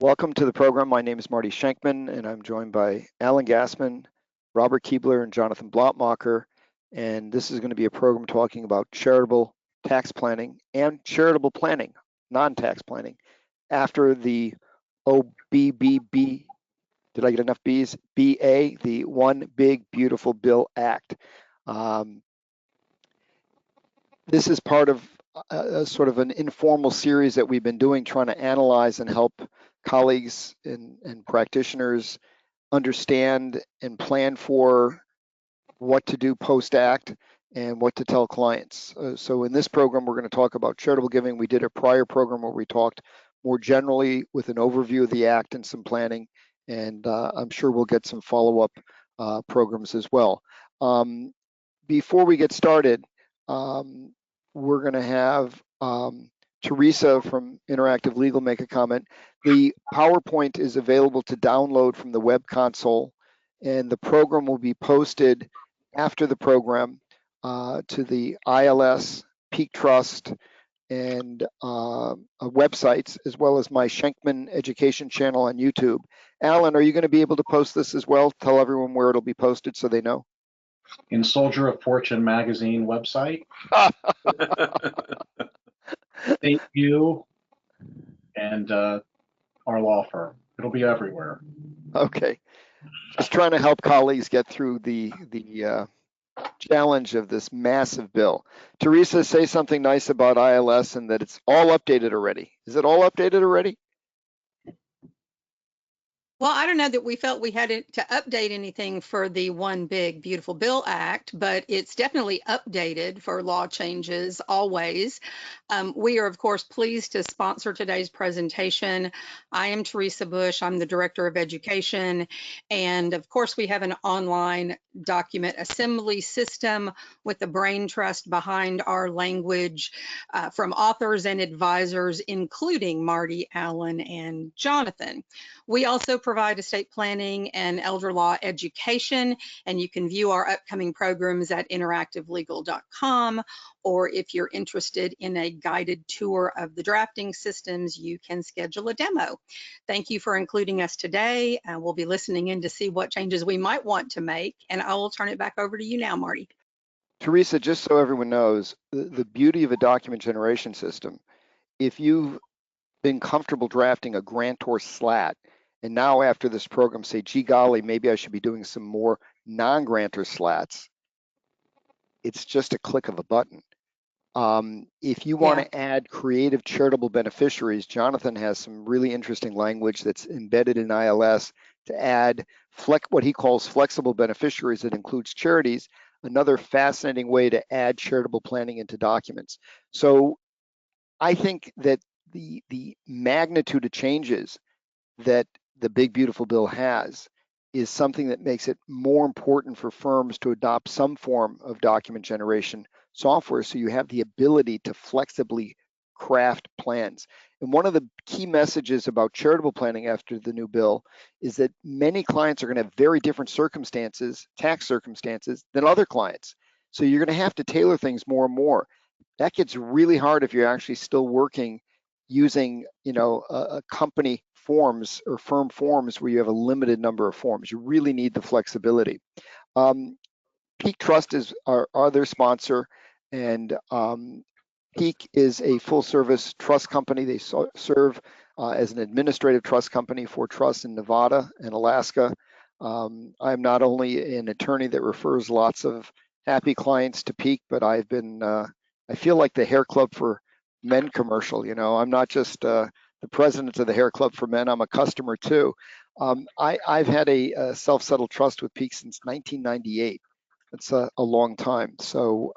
Welcome to the program. My name is Marty Shenkman, and I'm joined by Alan Gassman, Robert Keebler, and Jonathan Blattmachr. And this is going to be a program talking about charitable tax planning and charitable planning, non-tax planning, after the OBBB, did I get enough B's? BA, the One Big Beautiful Bill Act. This is part of a sort of an informal series that we've been doing, trying to analyze and help colleagues and practitioners understand and plan for what to do post-act and what to tell clients. So in this program, we're going to talk about charitable giving. We did a prior program where we talked more generally with an overview of the act and some planning, and I'm sure we'll get some follow-up programs as well. Before we get started, we're going to have Teresa from Interactive Legal make a comment. The PowerPoint is available to download from the web console, and the program will be posted after the program to the ILS, Peak Trust, and websites, as well as my Shenkman Education channel on YouTube. Alan, are you going to be able to post this as well? Tell everyone where it'll be posted so they know. In Soldier of Fortune magazine website. Thank you, and our law firm. It'll be everywhere. Okay, just trying to help colleagues get through the challenge of this massive bill. Teresa, say something nice about ILS and that it's all updated already. Is it all updated already? Well, I don't know that we felt we had to update anything for the One Big Beautiful Bill Act, but it's definitely updated for law changes always. We are, of course, pleased to sponsor today's presentation. I am Teresa Bush. I'm the Director of Education. And of course, we have an online document assembly system with the brain trust behind our language from authors and advisors, including Marty, Alan, and Jonathan. We also provide estate planning and elder law education, and you can view our upcoming programs at interactivelegal.com, or if you're interested in a guided tour of the drafting systems, you can schedule a demo. Thank you for including us today. We'll be listening in to see what changes we might want to make, and I will turn it back over to you now, Marty. Teresa, just so everyone knows, the beauty of a document generation system, if you've been comfortable drafting a grantor slat, and now after this program say, gee golly, maybe I should be doing some more non-grantor slats, it's just a click of a button. If you want to add creative charitable beneficiaries, Jonathan has some really interesting language that's embedded in ILS to add what he calls flexible beneficiaries that includes charities, another fascinating way to add charitable planning into documents. So I think that the magnitude of changes that the Big Beautiful Bill has is something that makes it more important for firms to adopt some form of document generation software so you have the ability to flexibly craft plans. And one of the key messages about charitable planning after the new bill is that many clients are going to have very different circumstances, tax circumstances, than other clients. So you're going to have to tailor things more and more. That gets really hard if you're actually still working using, a company forms or firm forms where you have a limited number of forms. You really need the flexibility. Peak Trust is our other sponsor, and Peak is a full-service trust company. They serve as an administrative trust company for trusts in Nevada and Alaska. I'm not only an attorney that refers lots of happy clients to Peak, but I feel like the hair club for men commercial. I'm not just the president of the hair club for men, I'm a customer too. I've had a self-settled trust with Peak since 1998. That's a long time. So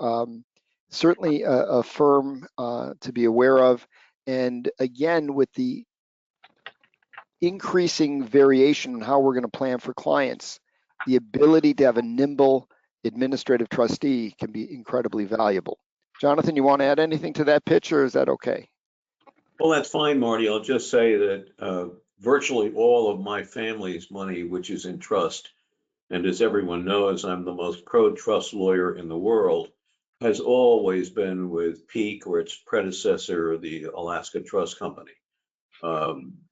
certainly a firm to be aware of. And again, with the increasing variation in how we're going to plan for clients, the ability to have a nimble administrative trustee can be incredibly valuable. Jonathan, you want to add anything to that pitch, or is that okay? Well, that's fine, Marty. I'll just say that virtually all of my family's money, which is in trust, and as everyone knows, I'm the most pro-trust lawyer in the world, has always been with Peak or its predecessor, the Alaska Trust Company.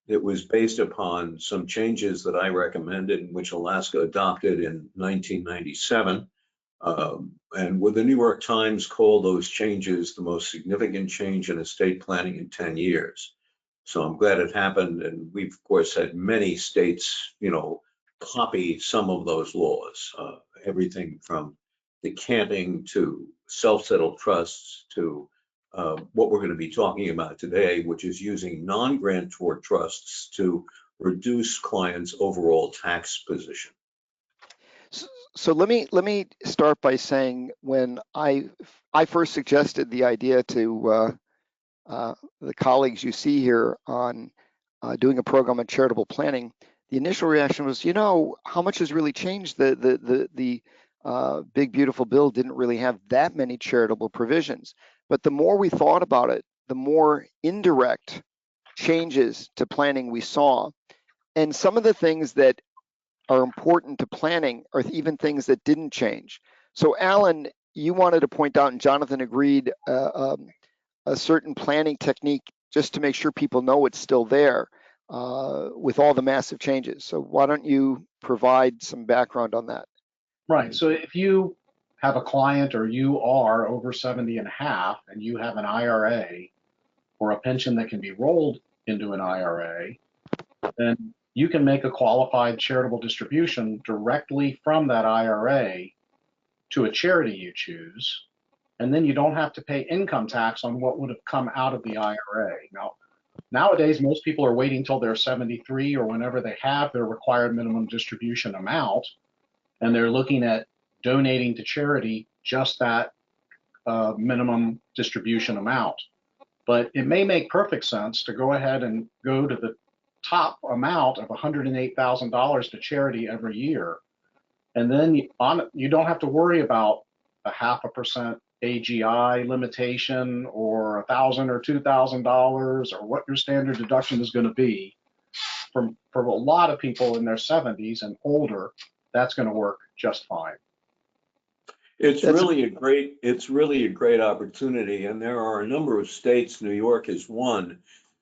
It was based upon some changes that I recommended, and which Alaska adopted in 1997. And with the New York Times called those changes the most significant change in estate planning in 10 years. So I'm glad it happened. And we've, of course, had many states, copy some of those laws, everything from decanting to self-settled trusts to what we're going to be talking about today, which is using non-grantor trusts to reduce clients' overall tax position. So let me start by saying when I first suggested the idea to the colleagues you see here on doing a program on charitable planning, the initial reaction was, how much has really changed? The big beautiful bill didn't really have that many charitable provisions. But the more we thought about it, the more indirect changes to planning we saw. And some of the things that are important to planning are even things that didn't change. So Alan, you wanted to point out, and Jonathan agreed, a certain planning technique just to make sure people know it's still there with all the massive changes. So why don't you provide some background on that? Right. So if you have a client or you are over 70 and a half and you have an IRA or a pension that can be rolled into an IRA, then you can make a qualified charitable distribution directly from that IRA to a charity you choose. And then you don't have to pay income tax on what would have come out of the IRA. Now, nowadays, most people are waiting till they're 73 or whenever they have their required minimum distribution amount, and they're looking at donating to charity just that minimum distribution amount. But it may make perfect sense to go ahead and go to the top amount of $108,000 to charity every year. And then you don't have to worry about a 0.5% AGI limitation or $1,000 or $2,000 or what your standard deduction is going to be. For a lot of people in their 70s and older, that's going to work just fine. It's really a great opportunity, and there are a number of states, New York is one,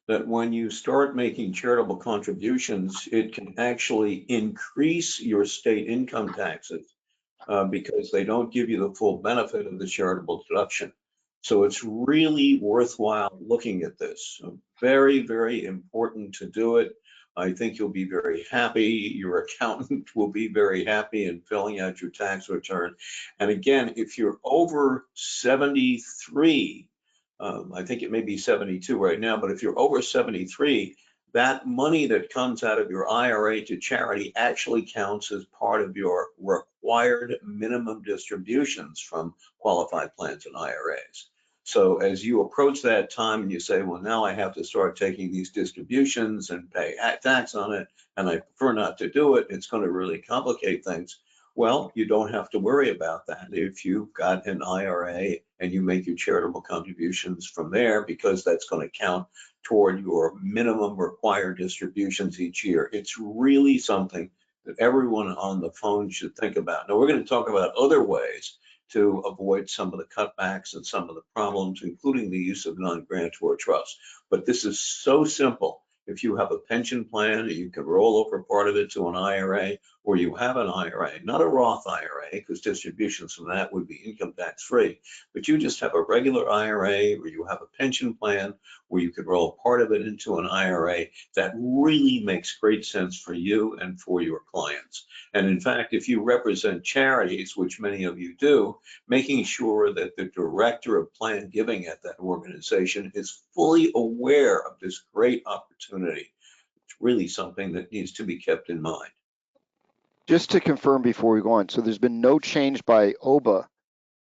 that when you start making charitable contributions, it can actually increase your state income taxes because they don't give you the full benefit of the charitable deduction. So it's really worthwhile looking at this. So very, very important to do it. I think you'll be very happy. Your accountant will be very happy in filling out your tax return. And again, if you're over 73, I think it may be 72 right now, but if you're over 73, that money that comes out of your IRA to charity actually counts as part of your required minimum distributions from qualified plans and IRAs. So as you approach that time and you say, well, now I have to start taking these distributions and pay tax on it, and I prefer not to do it, it's going to really complicate things. Well, you don't have to worry about that if you've got an IRA and you make your charitable contributions from there, because that's going to count toward your minimum required distributions each year. It's really something that everyone on the phone should think about. Now, we're going to talk about other ways to avoid some of the cutbacks and some of the problems, including the use of non-grantor trusts. But this is so simple. If you have a pension plan, you can roll over part of it to an IRA, or you have an IRA, not a Roth IRA, because distributions from that would be income tax free, but you just have a regular IRA, or you have a pension plan where you could roll part of it into an IRA. That really makes great sense for you and for your clients. And in fact, if you represent charities, which many of you do, making sure that the director of plan giving at that organization is fully aware of this great opportunity. It's really something that needs to be kept in mind. Just to confirm before we go on, so there's been no change by OBBBA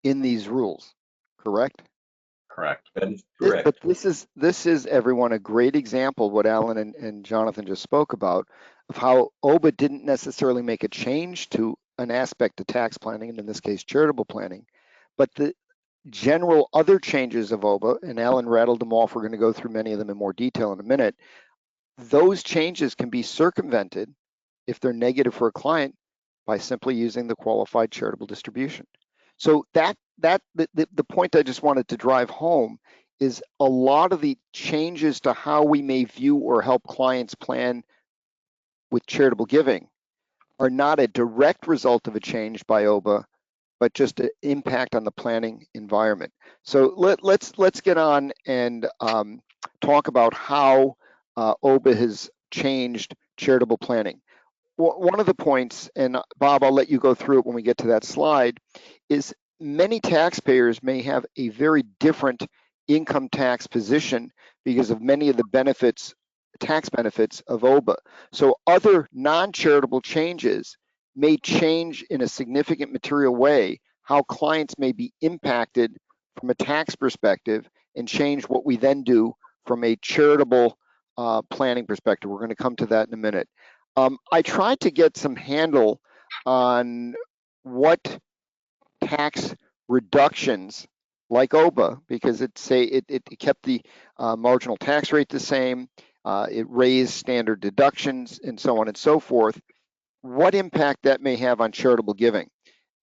in these rules, correct? Correct. That is correct. But this is everyone a great example of what Alan and Jonathan just spoke about, of how OBBBA didn't necessarily make a change to an aspect of tax planning, and in this case charitable planning, but the general other changes of OBBBA, and Alan rattled them off. We're going to go through many of them in more detail in a minute. Those changes can be circumvented if they're negative for a client by simply using the qualified charitable distribution. So the point I just wanted to drive home is a lot of the changes to how we may view or help clients plan with charitable giving are not a direct result of a change by OBBA, but just an impact on the planning environment. So let's get on and talk about how OBBA has changed charitable planning. One of the points, and Bob, I'll let you go through it when we get to that slide, is many taxpayers may have a very different income tax position because of many of the benefits, tax benefits of OBBA. So other non-charitable changes may change in a significant material way how clients may be impacted from a tax perspective and change what we then do from a charitable planning perspective. We're going to come to that in a minute. I tried to get some handle on what tax reductions like OBBA, because it kept the marginal tax rate the same, it raised standard deductions and so on and so forth, what impact that may have on charitable giving.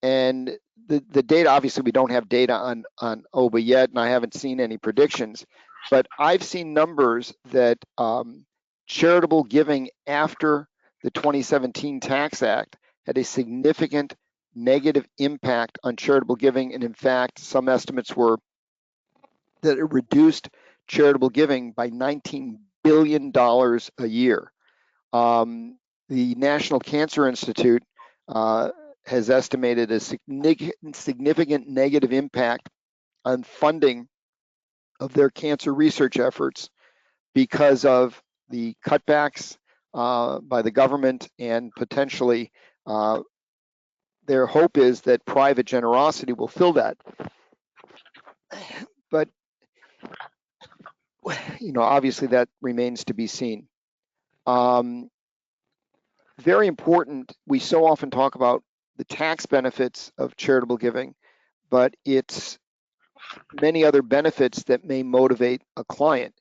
And the data, obviously we don't have data on OBBA yet, and I haven't seen any predictions, but I've seen numbers that charitable giving after the 2017 Tax Act had a significant negative impact on charitable giving. And in fact, some estimates were that it reduced charitable giving by $19 billion a year. The National Cancer Institute has estimated a significant negative impact on funding of their cancer research efforts because of the cutbacks by the government, and potentially their hope is that private generosity will fill that. But, you know, obviously that remains to be seen. Very important, we so often talk about the tax benefits of charitable giving, but it's many other benefits that may motivate a client.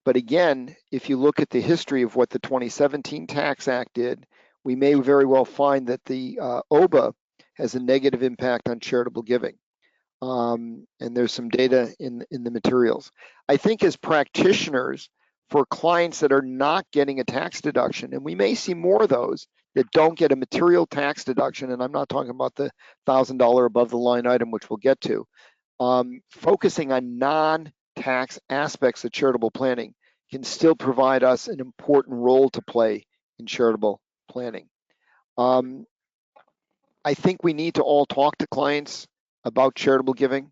But again, if you look at the history of what the 2017 Tax Act did, we may very well find that the OBBA has a negative impact on charitable giving. And there's some data in the materials. I think as practitioners, for clients that are not getting a tax deduction, and we may see more of those that don't get a material tax deduction, and I'm not talking about the $1,000 above the line item, which we'll get to, focusing on non-tax aspects of charitable planning can still provide us an important role to play in charitable planning. I think we need to all talk to clients about charitable giving.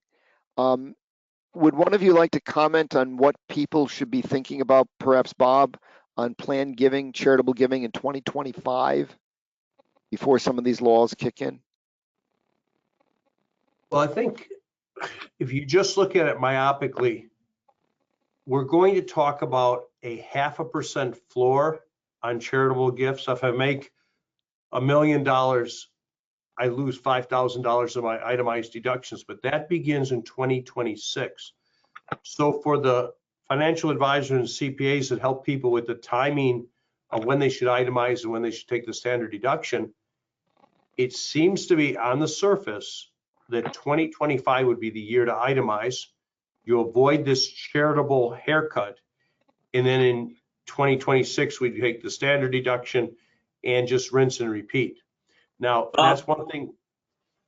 Would one of you like to comment on what people should be thinking about, perhaps Bob, on planned giving, charitable giving in 2025 before some of these laws kick in? Well, I think if you just look at it myopically, we're going to talk about a 0.5% floor on charitable gifts. If I make $1 million, I lose $5,000 of my itemized deductions, but that begins in 2026. So for the financial advisors and CPAs that help people with the timing of when they should itemize and when they should take the standard deduction, it seems to be on the surface that 2025 would be the year to itemize. You avoid this charitable haircut, and then in 2026 we take the standard deduction and just rinse and repeat. Now, that's one thing.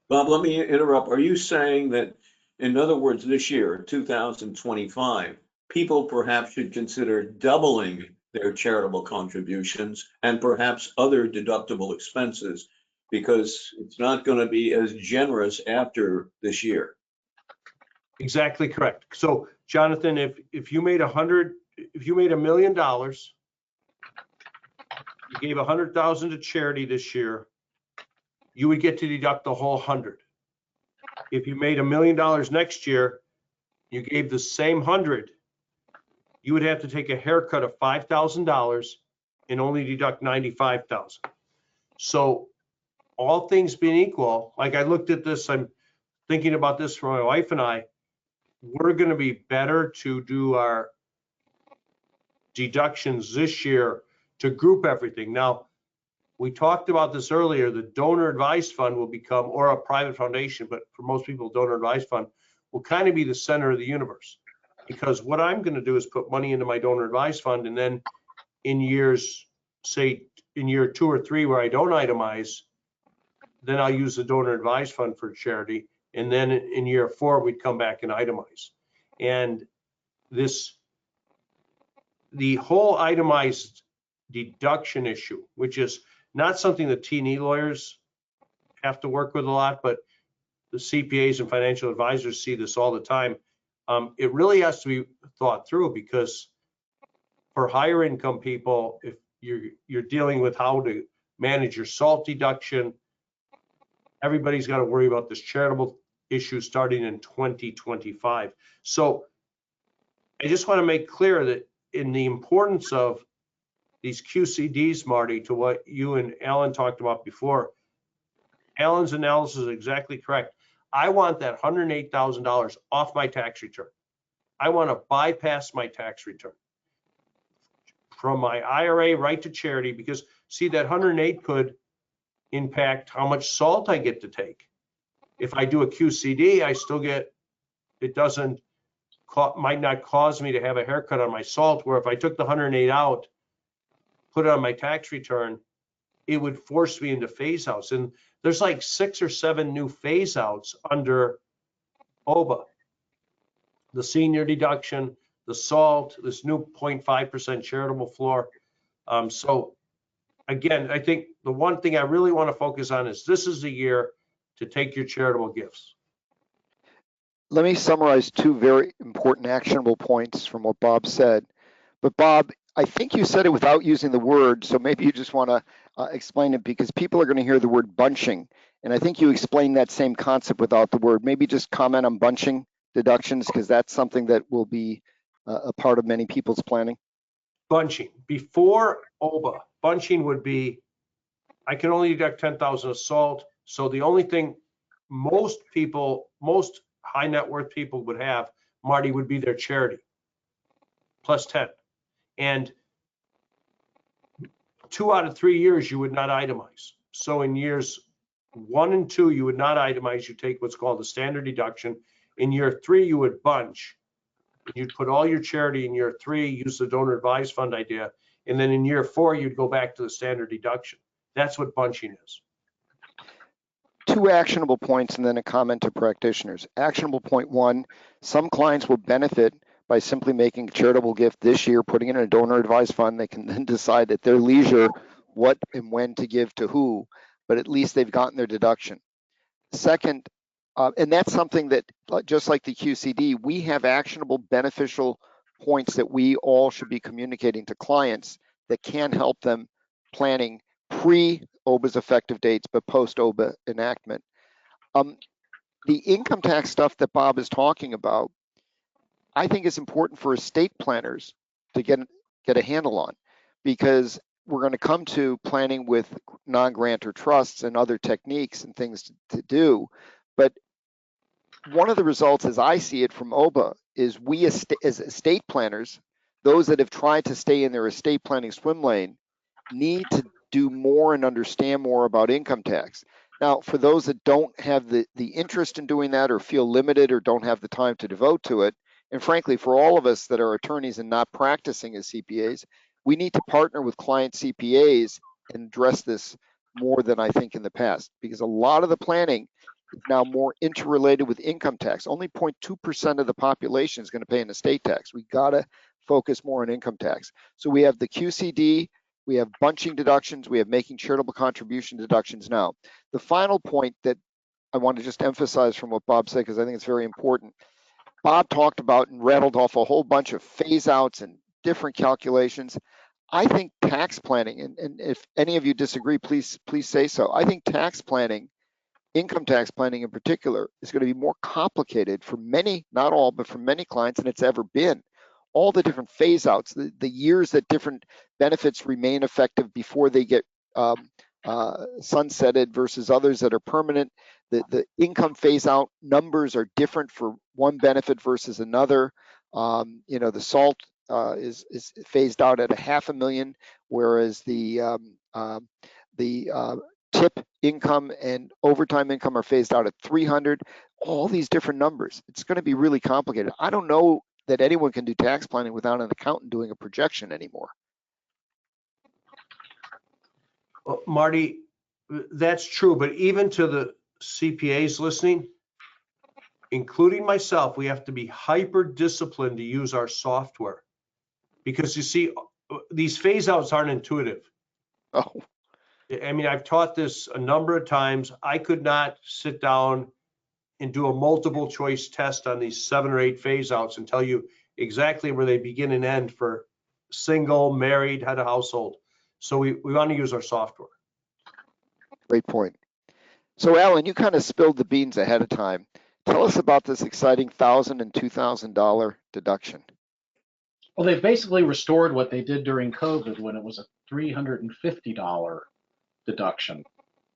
Bob, let me interrupt. Are you saying that, in other words, this year, 2025, people perhaps should consider doubling their charitable contributions and perhaps other deductible expenses, because it's not going to be as generous after this year? Exactly correct. So, Jonathan, if you made $1 million, you gave 100,000 to charity this year, you would get to deduct the whole 100. If you made $1 million next year, you gave the same 100, you would have to take a haircut of $5,000 and only deduct 95,000. So all things being equal, like I looked at this, I'm thinking about this for my wife and I, we're going to be better to do our deductions this year to group everything. Now, we talked about this earlier, the donor advised fund will become, or a private foundation, but for most people, donor advised fund will kind of be the center of the universe. Because what I'm going to do is put money into my donor advised fund, and then in years, say in year 2 or 3 where I don't itemize, then I'll use the donor advised fund for charity. And then in year 4, we'd come back and itemize. And the whole itemized deduction issue, which is not something that T&E lawyers have to work with a lot, but the CPAs and financial advisors see this all the time. It really has to be thought through, because for higher income people, if you're dealing with how to manage your SALT deduction, everybody's got to worry about this charitable issue starting in 2025. So I just want to make clear that in the importance of these QCDs, Marty, to what you and Alan talked about before, Alan's analysis is exactly correct. I want that $108,000 off my tax return. I want to bypass my tax return from my IRA right to charity, because see, that 108 could impact how much SALT I get to take. If I do a QCD, I still get, it doesn't, might not cause me to have a haircut on my SALT, where if I took the 108 out, put it on my tax return, it would force me into phase outs. And there's like 6 or 7 new phase outs under OBBBA. The senior deduction, the SALT, this new 0.5% charitable floor. So again, I think the one thing I really want to focus on is this is the year to take your charitable gifts. Let me summarize 2 very important actionable points from what Bob said. But Bob, I think you said it without using the word, so maybe you just want to explain it, because people are going to hear the word bunching. And I think you explained that same concept without the word. Maybe just comment on bunching deductions, because that's something that will be a part of many people's planning. Bunching. Before OBBBA, bunching would be, I can only deduct 10,000 of SALT. So the only thing most people, most high net worth people would have, Marty, would be their charity, plus 10. And 2 out of 3 years, you would not itemize. So in years 1 and 2, you would not itemize. You take what's called the standard deduction. In year 3, you would bunch. You'd put all your charity in year 3, use the donor advised fund idea. And then in year 4, you'd go back to the standard deduction. That's what bunching is. 2 actionable points and then a comment to practitioners. Actionable point 1, some clients will benefit by simply making a charitable gift this year, putting it in a donor advised fund. They can then decide at their leisure what and when to give to who, but at least they've gotten their deduction. Second, and that's something that, just like the QCD, we have actionable beneficial points that we all should be communicating to clients that can help them planning pre-OBBBA's effective dates, but post-OBBBA enactment. The income tax stuff that Bob is talking about, I think is important for estate planners to get a handle on, because we're going to come to planning with non-grantor trusts and other techniques and things to do. But one of the results, as I see it from OBBBA, is we as estate planners, those that have tried to stay in their estate planning swim lane, need to do more and understand more about income tax. Now, for those that don't have the interest in doing that, or feel limited, or don't have the time to devote to it, and frankly, for all of us that are attorneys and not practicing as CPAs, we need to partner with client CPAs and address this more than I think in the past, because a lot of the planning is now more interrelated with income tax. Only 0.2% of the population is going to pay an estate tax. We got to focus more on income tax. So we have the QCD, we have bunching deductions, we have making charitable contribution deductions now. The final point that I want to just emphasize from what Bob said, because I think it's very important. Bob talked about and rattled off a whole bunch of phase outs and different calculations. I think tax planning, and if any of you disagree, please say so. I think tax planning, income tax planning in particular, is going to be more complicated for many, not all, but for many clients than it's ever been. All the different phase outs, the years that different benefits remain effective before they get sunsetted versus others that are permanent. The income phase out numbers are different for one benefit versus another. The SALT is phased out at $500,000, whereas the tip income and overtime income are phased out at 300. All these different numbers. It's going to be really complicated. I don't know that anyone can do tax planning without an accountant doing a projection anymore. Well, Marty, that's true, but even to the CPAs listening, including myself, we have to be hyper disciplined to use our software. Because you see, these phase outs aren't intuitive. Oh, I mean, I've taught this a number of times. I could not sit down and do a multiple choice test on these 7 or 8 phase outs and tell you exactly where they begin and end for single, married, head of household. So we want to use our software. great point. So Alan, you kind of spilled the beans ahead of time. Tell us about this exciting $1,000 and $2,000 deduction. Well, they've basically restored what they did during COVID when it was a $350 deduction.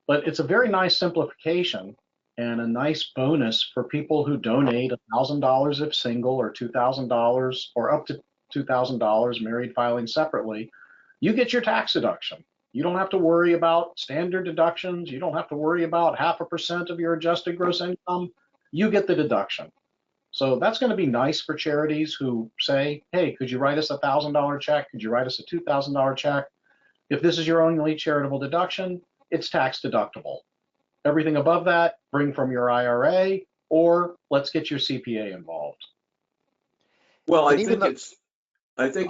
But it's a very nice simplification and a nice bonus for people who donate $1,000 if single, or $2,000, or up to $2,000 married filing separately. You get your tax deduction. You don't have to worry about standard deductions. You don't have to worry about 0.5% of your adjusted gross income. You get the deduction. So that's going to be nice for charities who say, hey, could you write us a $1,000 check? Could you write us a $2,000 check? If this is your only charitable deduction, it's tax deductible. Everything above that, bring from your IRA, or let's get your CPA involved. Well, I And even think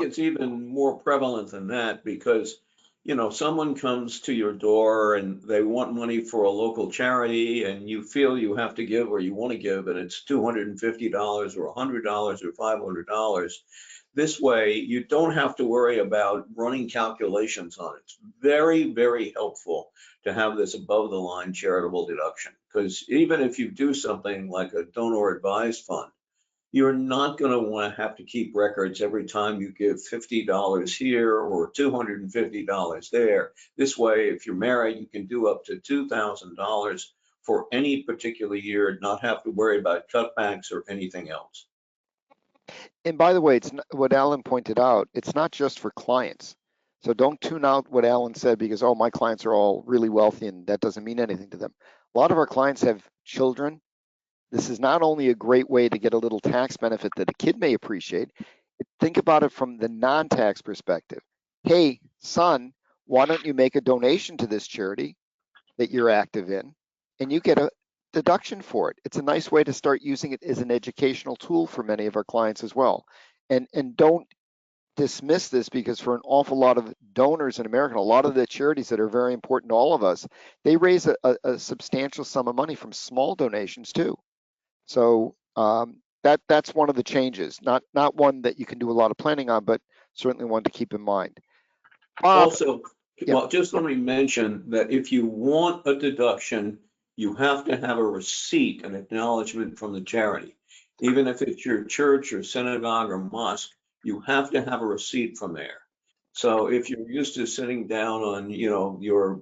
it's even more prevalent than that, because, you know, someone comes to your door and they want money for a local charity, and you feel you have to give, or you want to give, and it's $250 or $100 or $500. This way, you don't have to worry about running calculations on it. It's very, very helpful to have this above the line charitable deduction, because even if you do something like a donor advised fund, you're not going to want to have to keep records every time you give $50 here or $250 there. This way, if you're married, you can do up to $2,000 for any particular year, not have to worry about cutbacks or anything else. And by the way, it's what Alan pointed out. It's not just for clients. So don't tune out what Alan said because, oh, my clients are all really wealthy and that doesn't mean anything to them. A lot of our clients have children. This is not only a great way to get a little tax benefit that a kid may appreciate. Think about it from the non-tax perspective. Hey, son, why don't you make a donation to this charity that you're active in, and you get a deduction for it. It's a nice way to start using it as an educational tool for many of our clients as well. And don't dismiss this, because for an awful lot of donors in America, a lot of the charities that are very important to all of us, they raise a substantial sum of money from small donations too. So that's one of the changes, not one that you can do a lot of planning on, but certainly one to keep in mind. Bob, Also, well, just let me mention that if you want a deduction, you have to have a receipt, an acknowledgement from the charity. Even if it's your church or synagogue or mosque, you have to have a receipt from there. So if you're used to sitting down on, you know, your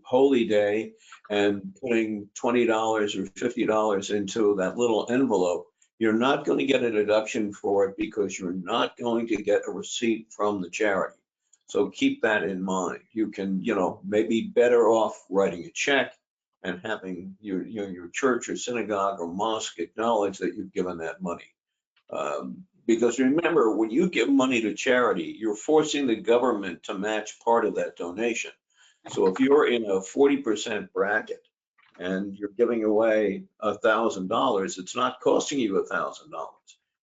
holy day and putting $20 or $50 into that little envelope, you're not going to get a deduction for it because you're not going to get a receipt from the charity. So keep that in mind. You can, you know, maybe better off writing a check and having your church or synagogue or mosque acknowledge that you've given that money. Because remember, when you give money to charity, you're forcing the government to match part of that donation. So if you're in a 40% bracket and you're giving away $1,000, it's not costing you $1,000.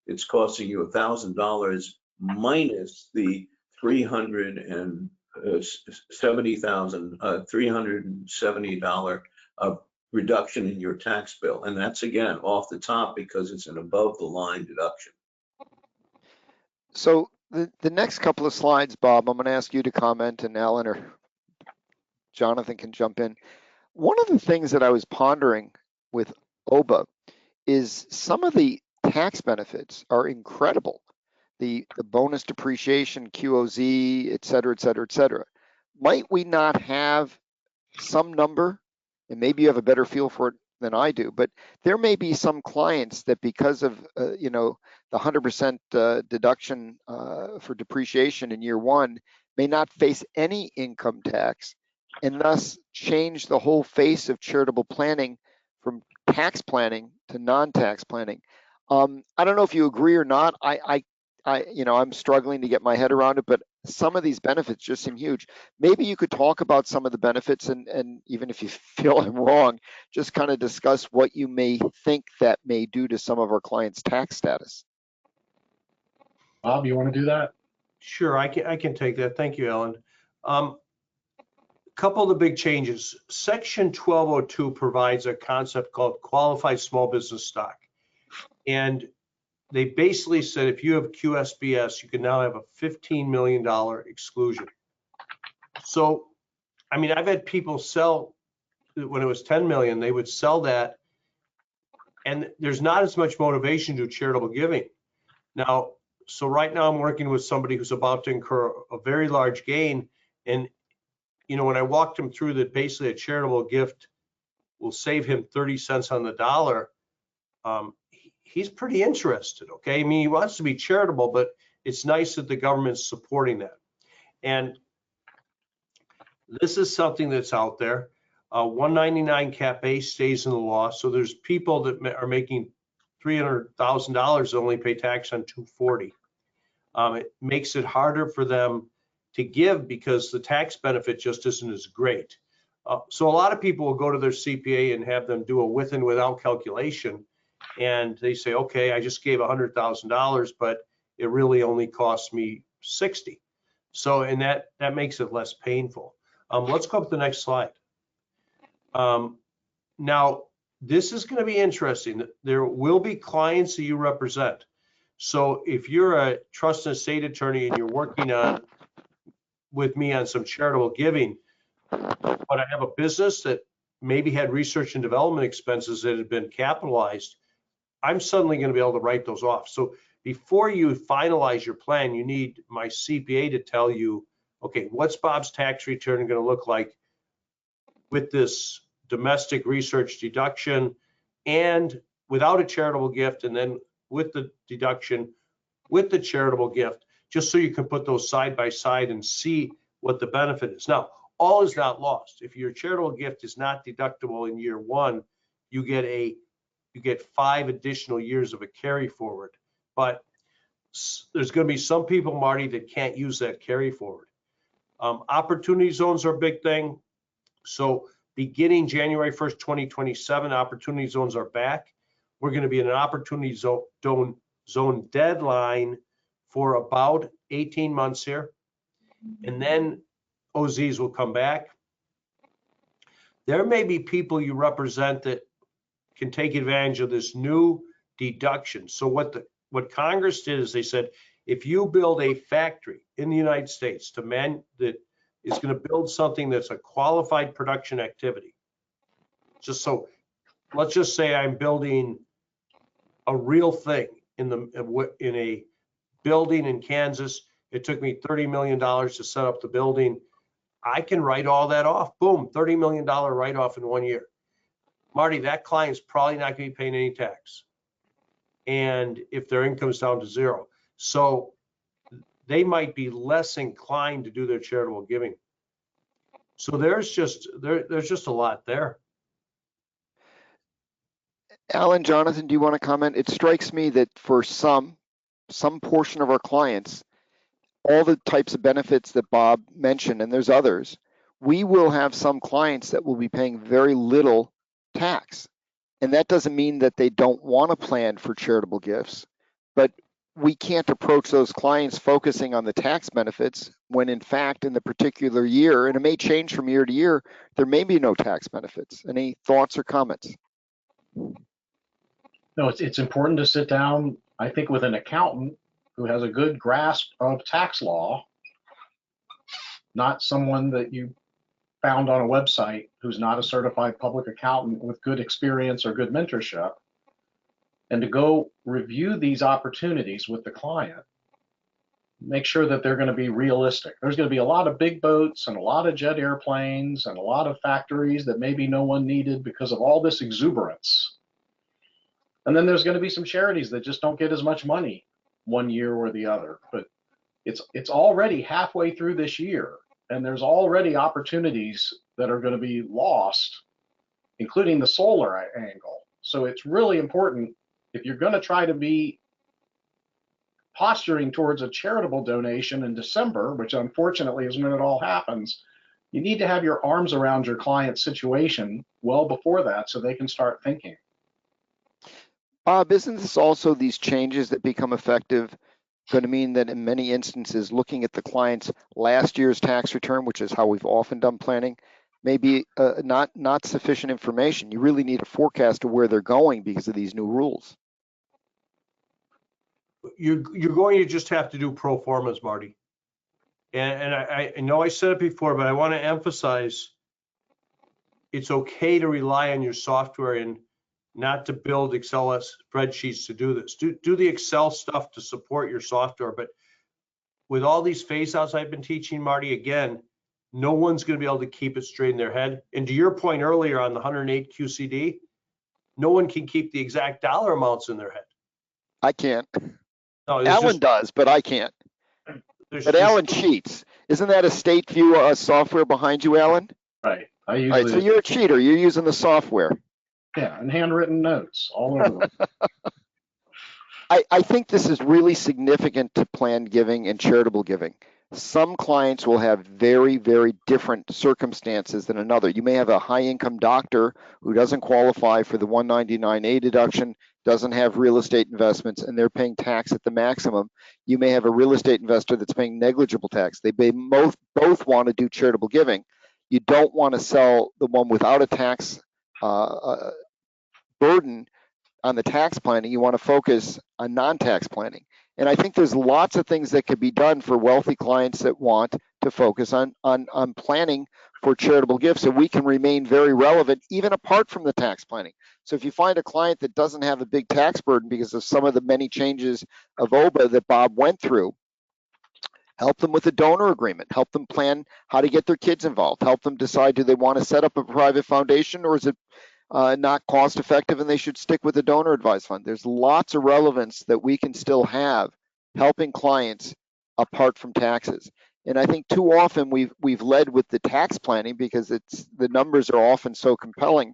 It's costing you $1,000 minus the $370 reduction in your tax bill. And that's, again, off the top because it's an above the line deduction. So the next couple of slides, Bob, I'm going to ask you to comment, and Alan or Jonathan can jump in. One of the things that I was pondering with OBBBA is some of the tax benefits are incredible. The bonus depreciation, QOZ, et cetera, et cetera, et cetera. Might we not have some number, and maybe you have a better feel for it than I do, but there may be some clients that because of, you know, the 100% deduction for depreciation in year one may not face any income tax, and thus change the whole face of charitable planning from tax planning to non-tax planning. I don't know if you agree or not. I'm struggling to get my head around it, but some of these benefits just seem huge. Maybe you could talk about some of the benefits, and even if you feel I'm wrong, just kind of discuss what you may think that may do to some of our clients' tax status. Bob, you want to do that? Sure, I can take that. Thank you, Alan. Couple of the big changes. Section 1202 provides a concept called qualified small business stock. And they basically said if you have QSBS, you can now have a $15 million exclusion. So, I mean, I've had people sell, when it was 10 million, they would sell that, and there's not as much motivation to do charitable giving. Now, so right now I'm working with somebody who's about to incur a very large gain, and when I walked him through that basically a charitable gift will save him 30 cents on the dollar, he's pretty interested, okay? I mean, he wants to be charitable, but it's nice that the government's supporting that. And this is something that's out there. 199 Cap A stays in the law. So there's people that are making $300,000 that only pay tax on 240. It makes it harder for them to give because the tax benefit just isn't as great. So a lot of people will go to their CPA and have them do a with and without calculation. And they say, okay, I just gave $100,000, but it really only cost me 60. So, and that makes it less painful. Let's go up to the next slide. Now, this is going to be interesting. There will be clients that you represent. So if you're a trust and estate attorney and you're working with me on some charitable giving, but I have a business that maybe had research and development expenses that had been capitalized, I'm suddenly going to be able to write those off. So before you finalize your plan, you need my CPA to tell you, okay, what's Bob's tax return going to look like with this domestic research deduction and without a charitable gift, and then with the deduction, with the charitable gift, just so you can put those side by side and see what the benefit is. Now, all is not lost. If your charitable gift is not deductible in year one, you get 5 additional years of a carry forward. But there's going to be some people, Marty, that can't use that carry forward. Opportunity zones are a big thing. So beginning January 1st, 2027, opportunity zones are back. We're going to be in an opportunity zone deadline for about 18 months here. And then OZs will come back. There may be people you represent that can take advantage of this new deduction. So what Congress did is they said, if you build a factory in the United States that is going to build something that's a qualified production activity. Let's just say I'm building a real thing in a building in Kansas. It took me $30 million to set up the building. I can write all that off. Boom, $30 million write-off in 1 year. Marty, that client's probably not going to be paying any tax. And if their income's down to zero. So they might be less inclined to do their charitable giving. So there's just a lot there. Alan, Jonathan, do you want to comment? It strikes me that for some portion of our clients, all the types of benefits that Bob mentioned, and there's others, we will have some clients that will be paying very little tax. And that doesn't mean that they don't want to plan for charitable gifts, but we can't approach those clients focusing on the tax benefits when in fact in the particular year, and it may change from year to year, there may be no tax benefits. Any thoughts or comments? No, it's important to sit down, I think, with an accountant who has a good grasp of tax law, not someone that you found on a website who's not a certified public accountant with good experience or good mentorship, and to go review these opportunities with the client. Make sure that they're going to be realistic. There's going to be a lot of big boats and a lot of jet airplanes and a lot of factories that maybe no one needed because of all this exuberance. And then there's going to be some charities that just don't get as much money one year or the other. But it's already halfway through this year, and there's already opportunities that are going to be lost, including the solar angle. So it's really important if you're going to try to be posturing towards a charitable donation in December, which unfortunately is when it all happens, you need to have your arms around your client's situation well before that so they can start thinking. Bob, isn't this also these changes that become effective going to mean that in many instances, looking at the client's last year's tax return, which is how we've often done planning, maybe not sufficient information? You really need a forecast of where they're going because of these new rules. You're going to just have to do pro formas, Marty. And I know I said it before, but I want to emphasize it's okay to rely on your software and not to build Excel spreadsheets to do this. Do the Excel stuff to support your software. But with all these phase outs I've been teaching, Marty, again, no one's going to be able to keep it straight in their head. And to your point earlier on the 108 QCD, no one can keep the exact dollar amounts in their head. I can't. No, Alan does, but I can't. But Alan cheats. Isn't that a state view software behind you, Alan? Right. All right, so you're a cheater. You're using the software. Yeah, and handwritten notes all over them. I think this is really significant to planned giving and charitable giving. Some clients will have very, very different circumstances than another. You may have a high-income doctor who doesn't qualify for the 199A deduction, doesn't have real estate investments, and they're paying tax at the maximum. You may have a real estate investor that's paying negligible tax. They both want to do charitable giving. You don't want to sell the one without a tax burden on the tax planning. You want to focus on non-tax planning. And I think there's lots of things that could be done for wealthy clients that want to focus on planning for charitable gifts, so we can remain very relevant even apart from the tax planning. So if you find a client that doesn't have a big tax burden because of some of the many changes of OBBBA that Bob went through, help them with a donor agreement, help them plan how to get their kids involved, help them decide, do they want to set up a private foundation, or is it not cost effective and they should stick with the donor advised fund? There's lots of relevance that we can still have helping clients apart from taxes. And I think too often we've led with the tax planning because the numbers are often so compelling.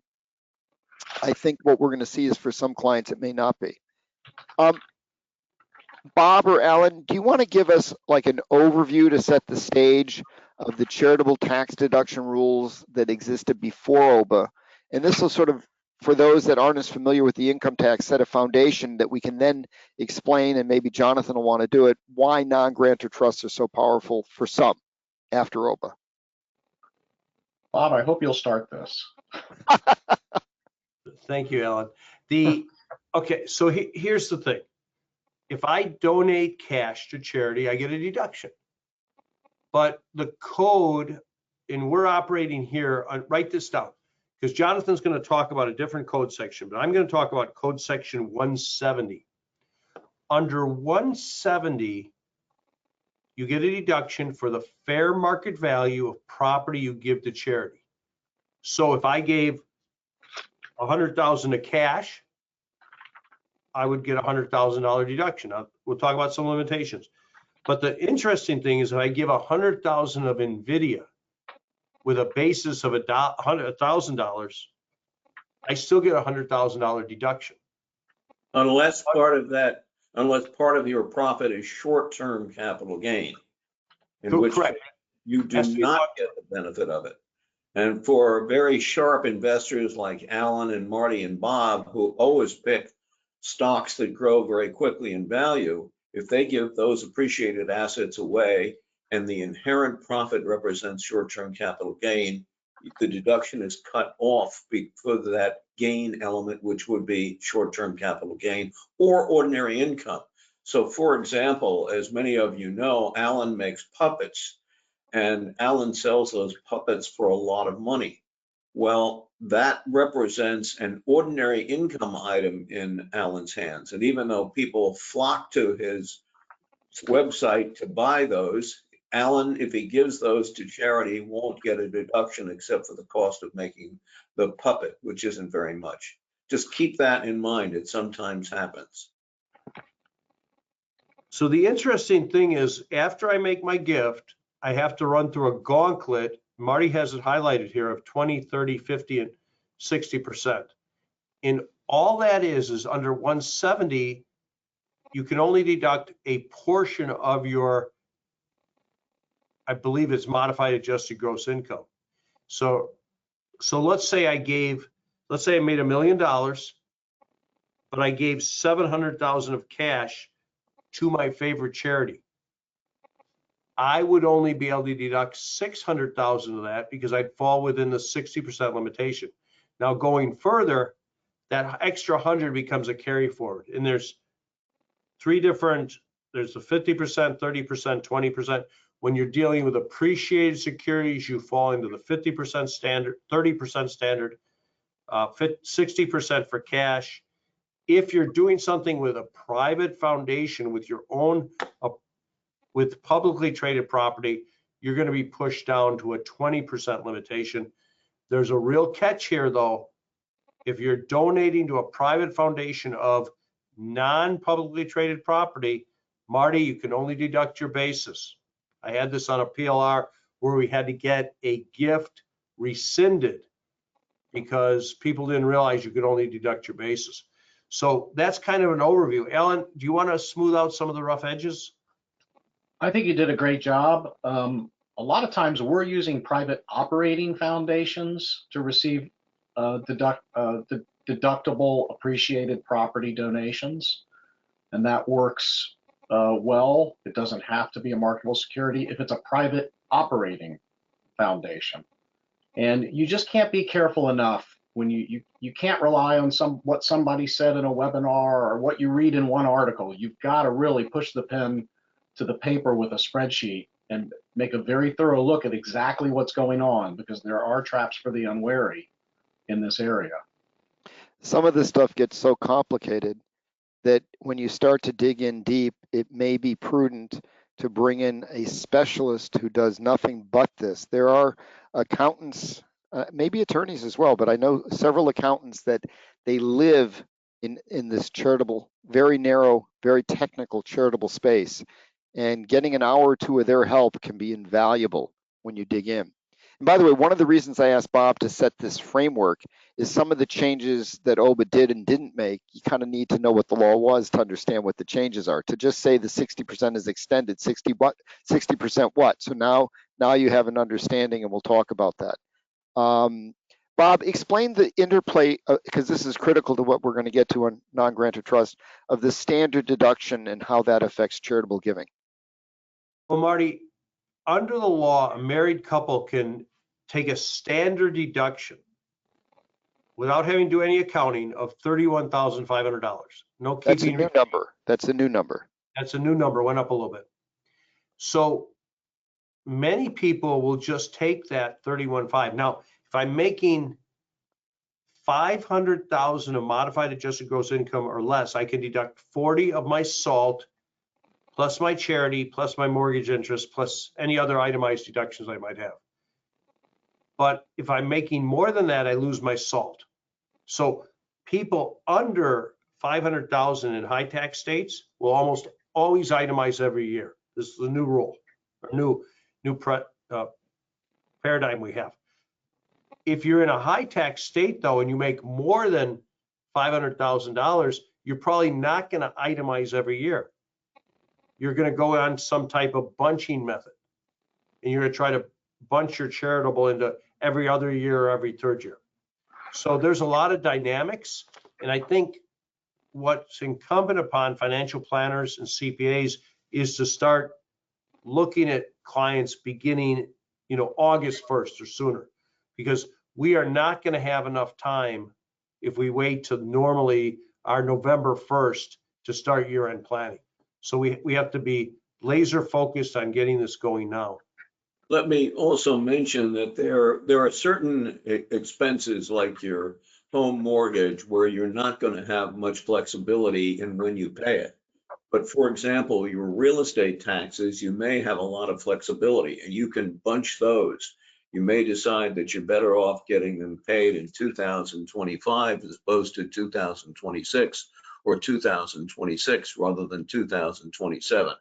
I think what we're going to see is for some clients it may not be. Bob or Alan, do you want to give us like an overview to set the stage of the charitable tax deduction rules that existed before OBBBA? And this will sort of, for those that aren't as familiar with the income tax, set a foundation that we can then explain, and maybe Jonathan will want to do it, why non-grantor trusts are so powerful for some after OBBBA. Bob, I hope you'll start this. Thank you, Alan. Okay, so here's the thing. If I donate cash to charity, I get a deduction. But the code, and we're operating here, write this down, because Jonathan's going to talk about a different code section, but I'm going to talk about code section 170. Under 170, you get a deduction for the fair market value of property you give to charity. So if I gave $100,000 of cash, I would get a $100,000 deduction. We'll talk about some limitations. But the interesting thing is if I give $100,000 of NVIDIA with a basis of $1,000, I still get a $100,000 deduction. Unless part of your profit is short-term capital gain, in which Correct. you do not get the benefit of it. And for very sharp investors like Alan and Marty and Bob, who always pick stocks that grow very quickly in value, if they give those appreciated assets away and the inherent profit represents short-term capital gain, the deduction is cut off for that gain element, which would be short-term capital gain or ordinary income. So for example, as many of you know, Alan makes puppets, and Alan sells those puppets for a lot of money. Well, that represents an ordinary income item in Alan's hands. And even though people flock to his website to buy those, Alan, if he gives those to charity, won't get a deduction except for the cost of making the puppet, which isn't very much. Just keep that in mind. It sometimes happens. So the interesting thing is, after I make my gift, I have to run through a gauntlet. Marty has it highlighted here of 20, 30, 50, and 60%. In all that is under 170, you can only deduct a portion of your, I believe it's modified adjusted gross income. So let's say I made $1 million, but I gave 700,000 of cash to my favorite charity. I would only be able to deduct 600,000 of that because I'd fall within the 60% limitation. Now going further, that extra 100 becomes a carry forward. And there's the 50%, 30%, 20%. When you're dealing with appreciated securities, you fall into the 50% standard, 30% standard, 60% for cash. If you're doing something with a private foundation with your own, with publicly traded property, you're going to be pushed down to a 20% limitation. There's a real catch here though. If you're donating to a private foundation of non-publicly traded property, Marty, you can only deduct your basis. I had this on a PLR where we had to get a gift rescinded because people didn't realize you could only deduct your basis. So that's kind of an overview. Alan, do you want to smooth out some of the rough edges? I think you did a great job. A lot of times we're using private operating foundations to receive deductible appreciated property donations, and that works well. It doesn't have to be a marketable security if it's a private operating foundation. And you just can't be careful enough when you can't rely on what somebody said in a webinar or what you read in one article. You've got to really push the pen to the paper with a spreadsheet and make a very thorough look at exactly what's going on, because there are traps for the unwary in this area. Some of this stuff gets so complicated that when you start to dig in deep, it may be prudent to bring in a specialist who does nothing but this. There are accountants, maybe attorneys as well, but I know several accountants that they live in this charitable, very narrow, very technical charitable space. And getting an hour or two of their help can be invaluable when you dig in. And by the way, one of the reasons I asked Bob to set this framework is some of the changes that OBBBA did and didn't make. You kind of need to know what the law was to understand what the changes are. To just say the 60% is extended, 60% what? So now you have an understanding, and we'll talk about that. Bob, explain the interplay, because this is critical to what we're going to get to on non-grantor trust, of the standard deduction and how that affects charitable giving. Well, Marty, under the law, a married couple can take a standard deduction without having to do any accounting of $31,500. No keeping. That's a new number. That's a new number. That's a new number, went up a little bit. So many people will just take that 31.5. Now, if I'm making 500,000 of modified adjusted gross income or less, I can deduct 40 of my SALT plus my charity, plus my mortgage interest, plus any other itemized deductions I might have. But if I'm making more than that, I lose my SALT. So people under 500,000 in high tax states will almost always itemize every year. This is the new rule, or new paradigm we have. If you're in a high tax state though, and you make more than $500,000, you're probably not going to itemize every year. You're going to go on some type of bunching method, and you're going to try to bunch your charitable into every other year or every third year. So there's a lot of dynamics, and I think what's incumbent upon financial planners and CPAs is to start looking at clients beginning, August 1st or sooner, because we are not going to have enough time if we wait to normally our November 1st to start year-end planning. So we have to be laser focused on getting this going now. Let me also mention that there are certain expenses like your home mortgage where you're not going to have much flexibility in when you pay it. But for example, your real estate taxes, you may have a lot of flexibility, and you can bunch those. You may decide that you're better off getting them paid in 2025 as opposed to 2026 or 2026 rather than 2027.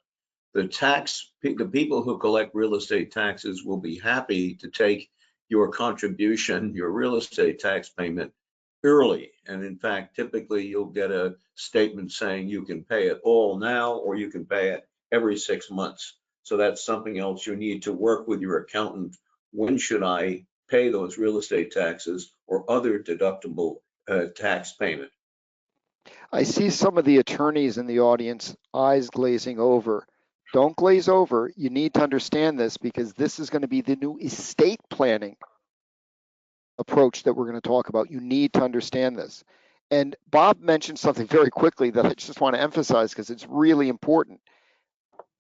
The people who collect real estate taxes will be happy to take your contribution, your real estate tax payment, early. And in fact, typically you'll get a statement saying you can pay it all now, or you can pay it every 6 months. So that's something else you need to work with your accountant. When should I pay those real estate taxes or other deductible tax payment? I see some of the attorneys in the audience eyes glazing over. Don't glaze over. You need to understand this because this is going to be the new estate planning approach that we're going to talk about. You need to understand this. And Bob mentioned something very quickly that I just want to emphasize because it's really important.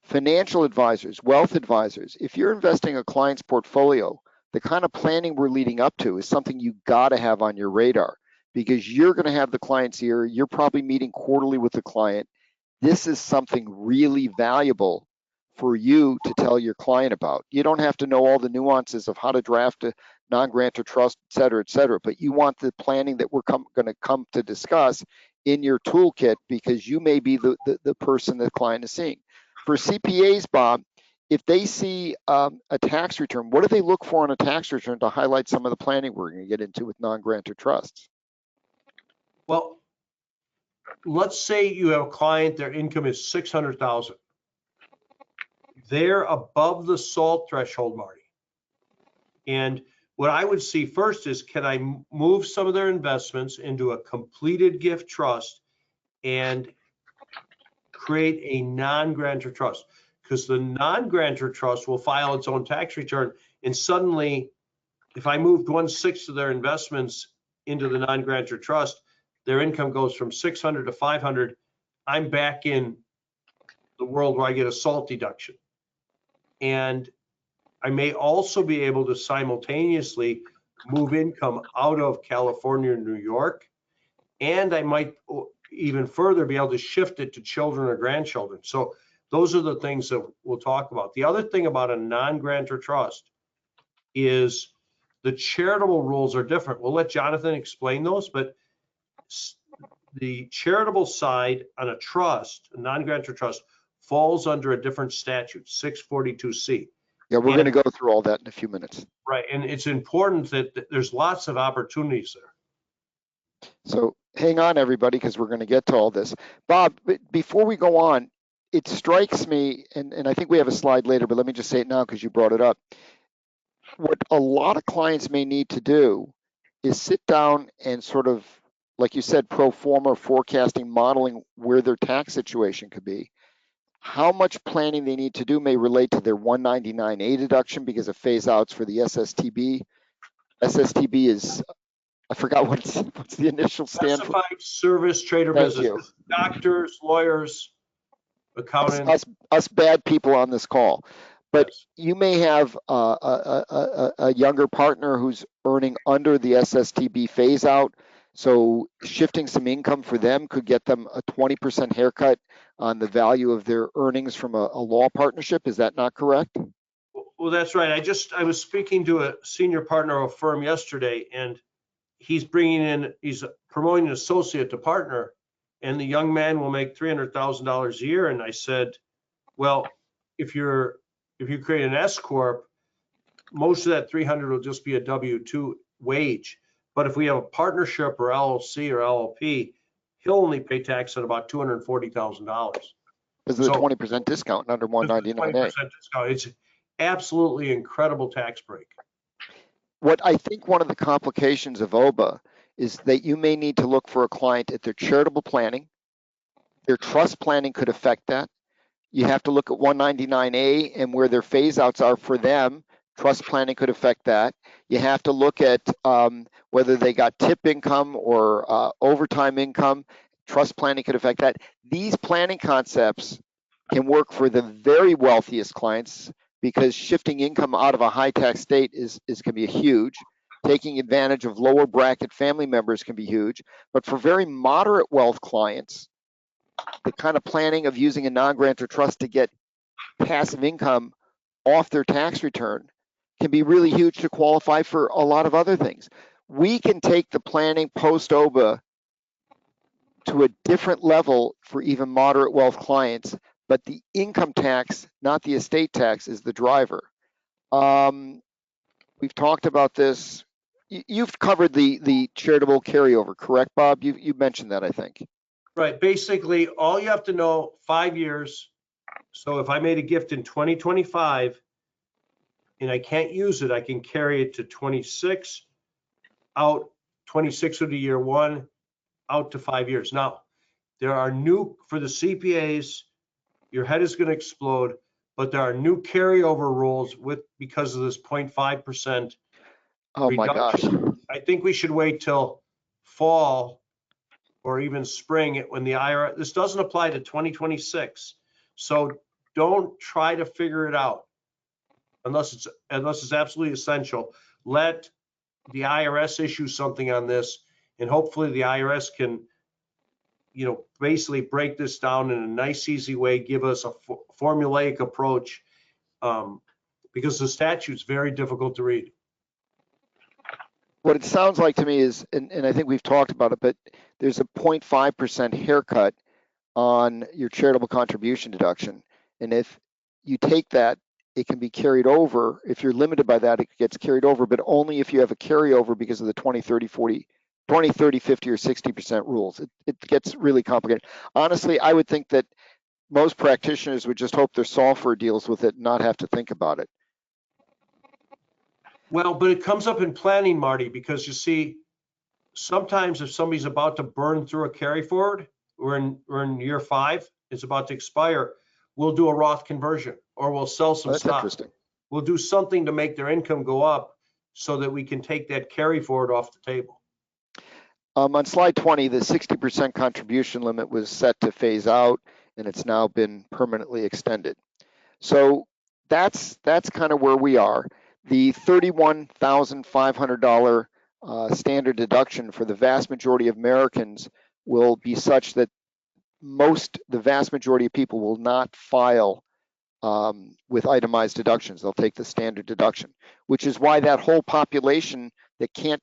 Financial advisors, wealth advisors, if you're investing a client's portfolio, the kind of planning we're leading up to is something you got to have on your radar because you're going to have the client's ear. You're probably meeting quarterly with the client. This is something really valuable for you to tell your client about. You don't have to know all the nuances of how to draft a non-grantor trust, et cetera, but you want the planning that we're going to come to discuss in your toolkit because you may be the person the client is seeing. For CPAs, Bob, if they see a tax return, what do they look for on a tax return to highlight some of the planning we're going to get into with non-grantor trusts? Well, let's say you have a client, their income is 600,000. They're above the SALT threshold, Marty. And what I would see first is, can I move some of their investments into a completed gift trust and create a non-grantor trust? Because the non-grantor trust will file its own tax return, and suddenly, if I moved 1/6 of their investments into the non-grantor trust, their income goes from 600 to 500. I'm back in the world where I get a SALT deduction. And I may also be able to simultaneously move income out of California and New York. And I might even further be able to shift it to children or grandchildren. So those are the things that we'll talk about. The other thing about a non-grantor trust is the charitable rules are different. We'll let Jonathan explain those, but the charitable side on a trust, a non-grantor trust, falls under a different statute, 642C. Yeah, we're going to go through all that in a few minutes. Right, and it's important that there's lots of opportunities there. So hang on, everybody, because we're going to get to all this. Bob, before we go on, it strikes me, and I think we have a slide later, but let me just say it now because you brought it up. What a lot of clients may need to do is sit down and sort of, like you said, pro forma forecasting, modeling where their tax situation could be. How much planning they need to do may relate to their 199A deduction because of phase outs for the SSTB. SSTB is, I forgot what's the initial stand for. Specified service trader business. Doctors, lawyers, accountants. Us bad people on this call. But yes, you may have a younger partner who's earning under the SSTB phase out. So shifting some income for them could get them a 20% haircut on the value of their earnings from a law partnership. Is that not correct? Well, that's right. I was speaking to a senior partner of a firm yesterday, and he's promoting an associate to partner, and the young man will make $300,000 a year. And I said, well, if you create an S corp, most of that 300 will just be a W-2 wage. But if we have a partnership or LLC or LLP, he'll only pay tax at about $240,000. Because of the 20% discount under 199A. 20% discount. It's absolutely incredible tax break. What I think one of the complications of OBBBA is that you may need to look for a client at their charitable planning. Their trust planning could affect that. You have to look at 199A and where their phase outs are for them. Trust planning could affect that. You have to look at whether they got tip income or overtime income. Trust planning could affect that. These planning concepts can work for the very wealthiest clients because shifting income out of a high tax state can be huge. Taking advantage of lower bracket family members can be huge. But for very moderate wealth clients, the kind of planning of using a non-grantor trust to get passive income off their tax return can be really huge to qualify for a lot of other things. We can take the planning post-OBBBA to a different level for even moderate wealth clients, but the income tax, not the estate tax, is the driver. We've talked about this. You've covered the charitable carryover, correct, Bob? You mentioned that, I think. Right. Basically, all you have to know, 5 years. So if I made a gift in 2025 and I can't use it, I can carry it to 26, out 26 would be year one, out to 5 years. Now, there are new, for the CPAs, your head is going to explode, but there are new carryover rules because of this 0.5% Oh my gosh. reduction. I think we should wait till fall or even spring when the IRS, this doesn't apply to 2026. So don't try to figure it out unless it's absolutely essential. Let the IRS issue something on this, and hopefully the IRS can, basically break this down in a nice, easy way, give us a formulaic approach, because the statute's very difficult to read. What it sounds like to me is, and I think we've talked about it, but there's a 0.5% haircut on your charitable contribution deduction. And if you take that, it can be carried over. If you're limited by that, it gets carried over, but only if you have a carryover because of the 20, 30, 40, 20, 30, 50, or 60% rules. It gets really complicated. Honestly, I would think that most practitioners would just hope their software deals with it and not have to think about it. Well, but it comes up in planning, Marty, because you see, sometimes if somebody's about to burn through a carry forward, we're in year 5, it's about to expire, we'll do a Roth conversion, or we'll sell some That's stock. interesting. We'll do something to make their income go up so that we can take that carry forward off the table. On slide 20, the 60% contribution limit was set to phase out, and it's now been permanently extended. So that's kind of where we are. The $31,500 standard deduction for the vast majority of Americans will be such that the vast majority of people will not file with itemized deductions. They'll take the standard deduction, which is why that whole population that can't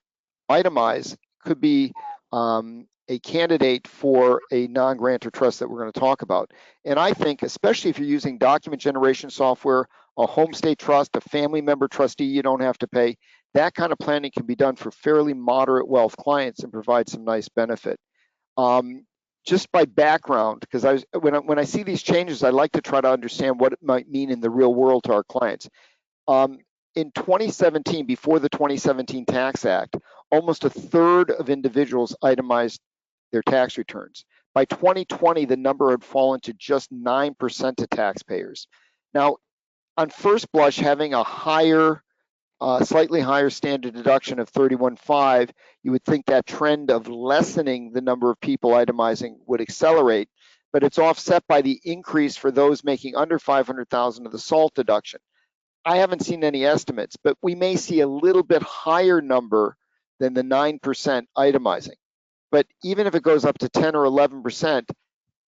itemize could be a candidate for a non-grantor trust that we're going to talk about. And I think, especially if you're using document generation software, a home state trust, a family member trustee you don't have to pay, that kind of planning can be done for fairly moderate wealth clients and provide some nice benefit. Just by background, because when I see these changes, I like to try to understand what it might mean in the real world to our clients. In 2017, before the 2017 Tax Act, almost a third of individuals itemized their tax returns. By 2020, the number had fallen to just 9% of taxpayers. Now, on first blush, having a slightly higher standard deduction of 31.5, you would think that trend of lessening the number of people itemizing would accelerate, but it's offset by the increase for those making under 500,000 of the SALT deduction. I haven't seen any estimates, but we may see a little bit higher number than the 9% itemizing. But even if it goes up to 10 or 11%,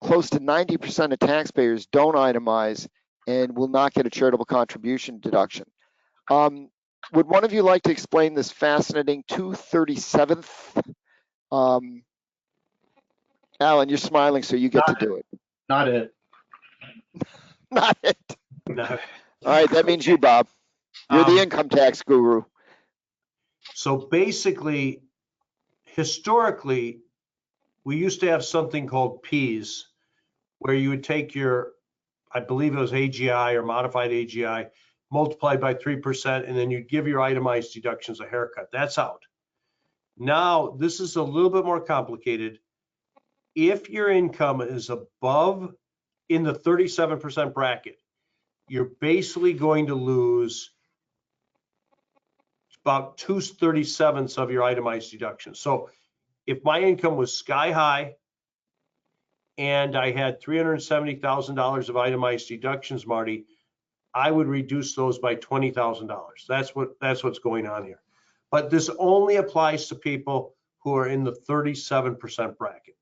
close to 90% of taxpayers don't itemize and will not get a charitable contribution deduction. Would one of you like to explain this fascinating 237th? Alan, you're smiling, so you get to do it. Not it. Not it. No. All right, that means you, Bob. You're the income tax guru. So basically, historically, we used to have something called Ps, where you would take your, I believe it was AGI or modified AGI, multiplied by 3%, and then you'd give your itemized deductions a haircut. That's out. Now, this is a little bit more complicated. If your income is above in the 37% bracket, you're basically going to lose about 2/37 of your itemized deductions. So if my income was sky high and I had $370,000 of itemized deductions, Marty, I would reduce those by $20,000. That's what's going on here. But this only applies to people who are in the 37% bracket.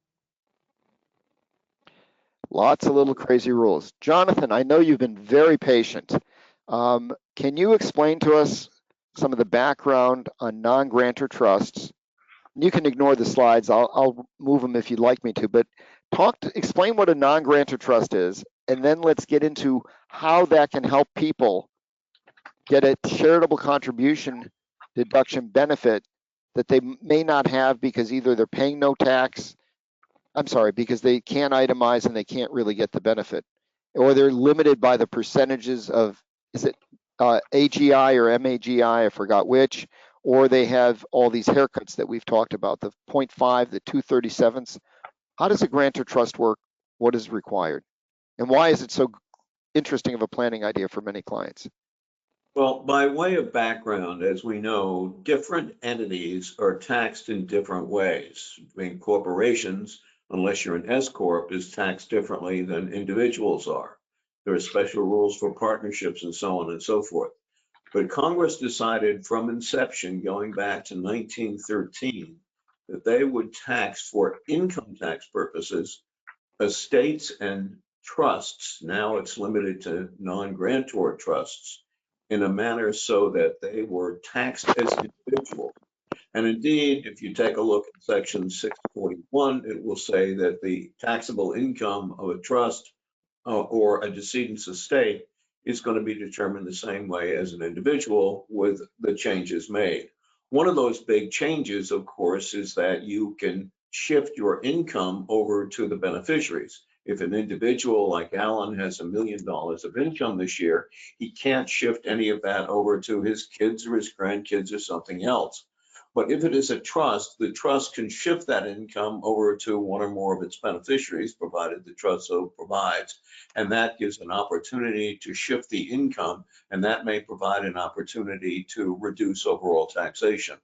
Lots of little crazy rules. Jonathan, I know you've been very patient. Can you explain to us some of the background on non-grantor trusts? You can ignore the slides. I'll move them if you'd like me to, but explain what a non-grantor trust is, and then let's get into how that can help people get a charitable contribution deduction benefit that they may not have because either they're paying no tax, because they can't itemize and they can't really get the benefit, or they're limited by the percentages of, is it AGI or MAGI, I forgot which, or they have all these haircuts that we've talked about, the 0.5, the 2/37. How does a grantor trust work? What is required? And why is it so interesting of a planning idea for many clients? Well, by way of background, as we know, different entities are taxed in different ways. I mean, corporations, unless you're an S corp, is taxed differently than individuals are. There are special rules for partnerships and so on and so forth. But Congress decided from inception, going back to 1913, that they would tax for income tax purposes estates and trusts. Now it's limited to non-grantor trusts in a manner so that they were taxed as individuals. And indeed, if you take a look at section 641, it will say that the taxable income of a trust or a decedent's estate is going to be determined the same way as an individual with the changes made. One of those big changes, of course, is that you can shift your income over to the beneficiaries. If an individual like Alan has $1 million of income this year, he can't shift any of that over to his kids or his grandkids or something else. But if it is a trust, the trust can shift that income over to one or more of its beneficiaries, provided the trust so provides. And that gives an opportunity to shift the income, and that may provide an opportunity to reduce overall taxation.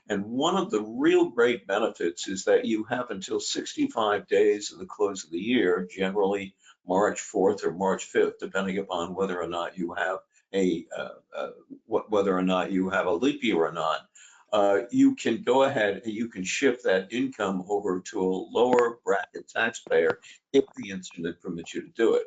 And one of the real great benefits is that you have until 65 days at the close of the year, generally March 4th or March 5th, depending upon whether or not you have a leap year or not. You can go ahead and you can shift that income over to a lower bracket taxpayer if the instrument permits you to do it.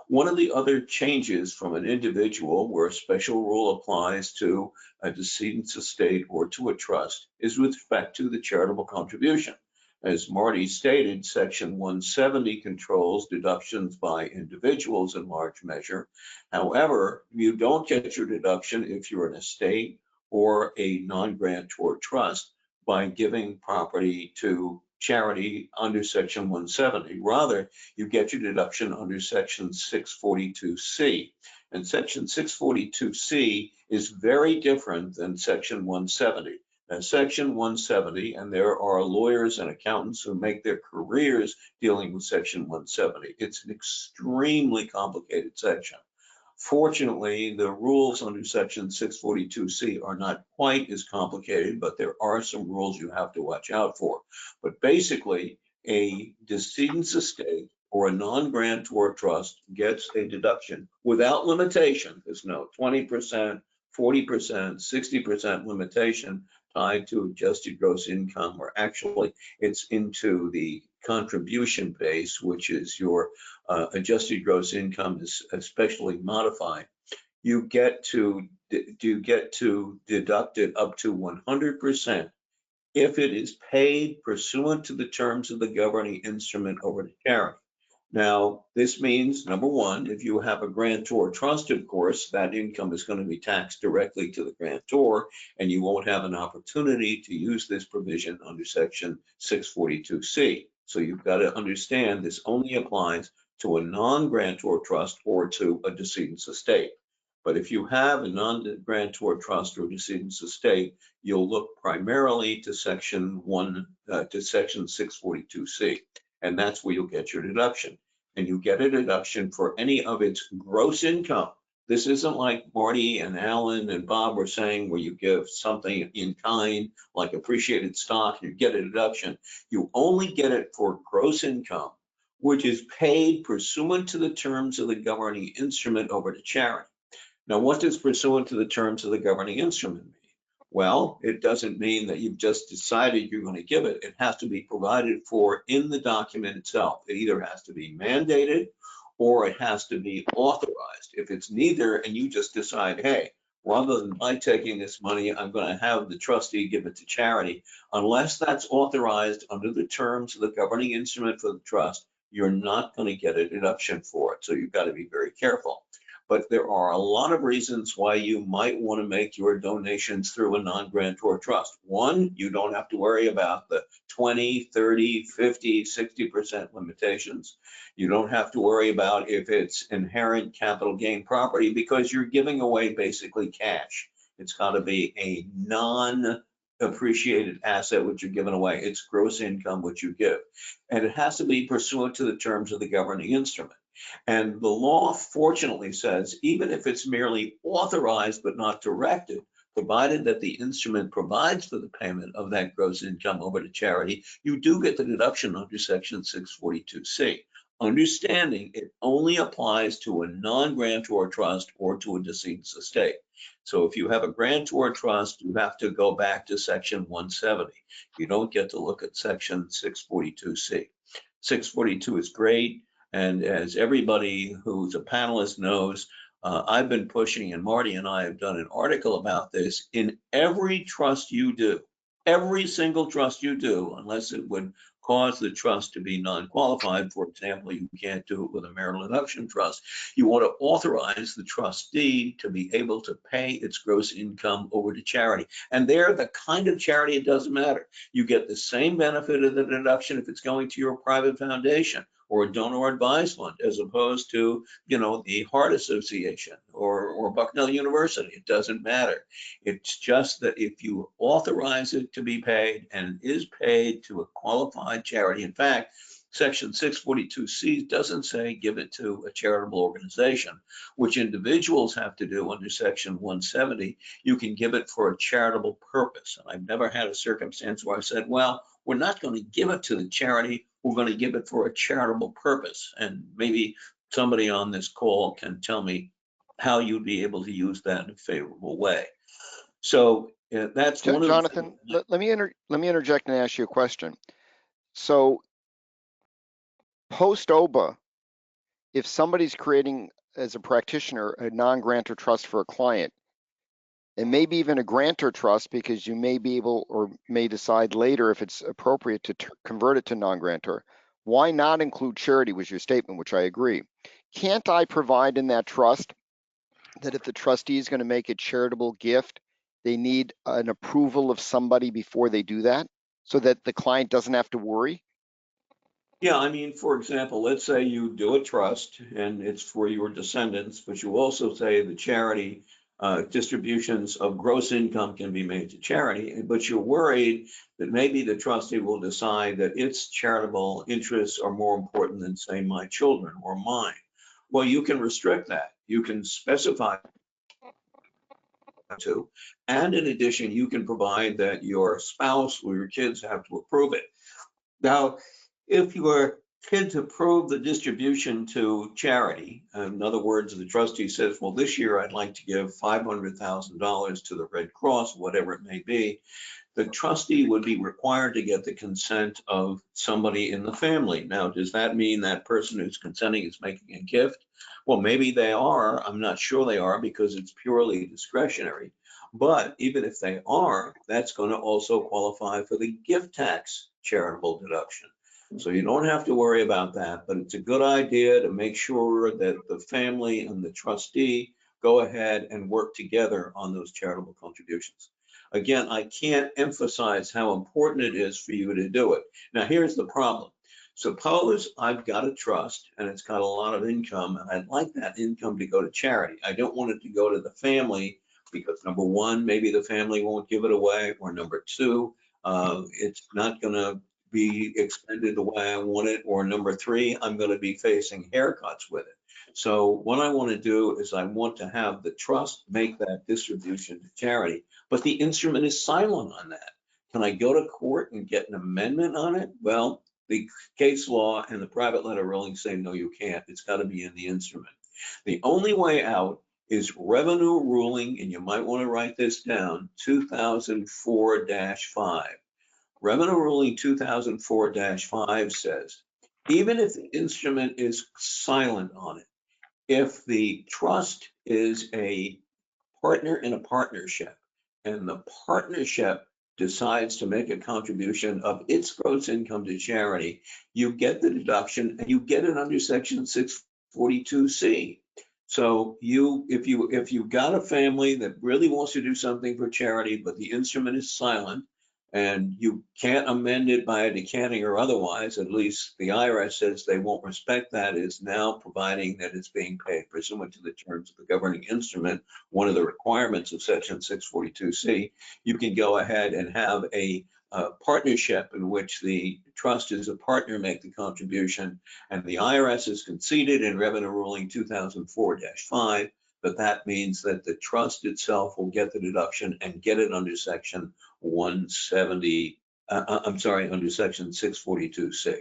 One of the other changes from an individual where a special rule applies to a decedent's estate or to a trust is with respect to the charitable contribution. As Marty stated, Section 170 controls deductions by individuals in large measure. However, you don't get your deduction if you're an estate or a non-grantor trust by giving property to charity under Section 170. Rather, you get your deduction under Section 642C. And Section 642C is very different than Section 170. Now, Section 170, and there are lawyers and accountants who make their careers dealing with Section 170. It's an extremely complicated section. Fortunately, the rules under Section 642C are not quite as complicated, but there are some rules you have to watch out for. But basically, a decedent's estate or a non-grantor trust gets a deduction without limitation. There's no 20%, 40%, 60% limitation tied to adjusted gross income, or actually it's into the contribution base, which is your adjusted gross income is especially modified. You get to deduct it up to 100% if it is paid pursuant to the terms of the governing instrument over to charity. Now, this means, number one, if you have a grantor trust, of course, that income is going to be taxed directly to the grantor, and you won't have an opportunity to use this provision under Section 642C. So you've got to understand this only applies to a non-grantor trust or to a decedent's estate. But if you have a non-grantor trust or decedent's estate, you'll look primarily to Section 642C, and that's where you'll get your deduction. And you get a deduction for any of its gross income. This isn't like Marty and Alan and Bob were saying, where you give something in kind, like appreciated stock, you get a deduction. You only get it for gross income, which is paid pursuant to the terms of the governing instrument over to charity. Now, what does pursuant to the terms of the governing instrument mean? Well, it doesn't mean that you've just decided you're going to give it. It has to be provided for in the document itself. It either has to be mandated or it has to be authorized. If it's neither, and you just decide, hey, rather than my taking this money, I'm going to have the trustee give it to charity, unless that's authorized under the terms of the governing instrument for the trust, you're not going to get a deduction for it. So you've got to be very careful. But there are a lot of reasons why you might want to make your donations through a non-grantor trust. One, you don't have to worry about the 20, 30, 50, 60% limitations. You don't have to worry about if it's inherent capital gain property because you're giving away basically cash. It's got to be a non-appreciated asset which you're giving away. It's gross income which you give. And it has to be pursuant to the terms of the governing instrument. And the law fortunately says, even if it's merely authorized but not directed, provided that the instrument provides for the payment of that gross income over to charity, you do get the deduction under section 642C. Understanding it only applies to a non-grantor trust or to a decedent's estate. So if you have a grantor trust, you have to go back to section 170. You don't get to look at section 642C. 642 is great. And as everybody who's a panelist knows, I've been pushing, and Marty and I have done an article about this. In every trust you do, every single trust you do, unless it would cause the trust to be non-qualified, for example, you can't do it with a marital deduction trust, you want to authorize the trustee to be able to pay its gross income over to charity. And they're the kind of charity, it doesn't matter. You get the same benefit of the deduction if it's going to your private foundation or a donor advised fund, as opposed to, you know, the Heart Association or Bucknell University. It doesn't matter. It's just that if you authorize it to be paid and it is paid to a qualified charity, in fact, section 642C doesn't say give it to a charitable organization, which individuals have to do under section 170. You can give it for a charitable purpose. And I've never had a circumstance where I said, well, we're not going to give it to the charity, we're going to give it for a charitable purpose. And maybe somebody on this call can tell me how you'd be able to use that in a favorable way. So that's one of Jonathan, let me interject and ask you a question. So post OBBBA, if somebody's creating as a practitioner a non-grantor trust for a client, and maybe even a grantor trust, because you may be able or may decide later if it's appropriate to convert it to non-grantor, why not include charity was your statement, which I agree. Can't I provide in that trust that if the trustee is going to make a charitable gift, they need an approval of somebody before they do that so that the client doesn't have to worry? Yeah, I mean, for example, let's say you do a trust and it's for your descendants, but you also say the charity distributions of gross income can be made to charity, but you're worried that maybe the trustee will decide that its charitable interests are more important than, say, my children or mine. Well, you can restrict that. You can specify to, and in addition, you can provide that your spouse or your kids have to approve it. Now, if your kids approve the distribution to charity, in other words, the trustee says, well, this year I'd like to give $500,000 to the Red Cross, whatever it may be, the trustee would be required to get the consent of somebody in the family. Now, does that mean that person who's consenting is making a gift? Well, maybe they are. I'm not sure they are because it's purely discretionary. But even if they are, that's going to also qualify for the gift tax charitable deduction. So you don't have to worry about that, but it's a good idea to make sure that the family and the trustee go ahead and work together on those charitable contributions. Again, I can't emphasize how important it is for you to do it. Now, here's the problem. Suppose I've got a trust and it's got a lot of income and I'd like that income to go to charity. I don't want it to go to the family because number one, maybe the family won't give it away, or number two, it's not going to be expended the way I want it, or number three, I'm going to be facing haircuts with it. So what I want to do is I want to have the trust make that distribution to charity, but the instrument is silent on that. Can I go to court and get an amendment on it? Well, the case law and the private letter ruling say, no, you can't. It's got to be in the instrument. The only way out is revenue ruling, and you might want to write this down, 2004-5. Revenue ruling 2004-5 says, even if the instrument is silent on it, if the trust is a partner in a partnership and the partnership decides to make a contribution of its gross income to charity, you get the deduction and you get it under section 642C. So if you've got a family that really wants to do something for charity, but the instrument is silent and you can't amend it by a decanting or otherwise, at least the IRS says they won't respect that, is now providing that it's being paid pursuant to the terms of the governing instrument, one of the requirements of section 642C, you can go ahead and have a partnership in which the trust is a partner, make the contribution, and the IRS has conceded in Revenue Ruling 2004-5 that means that the trust itself will get the deduction and get it under section 170, under section 642C.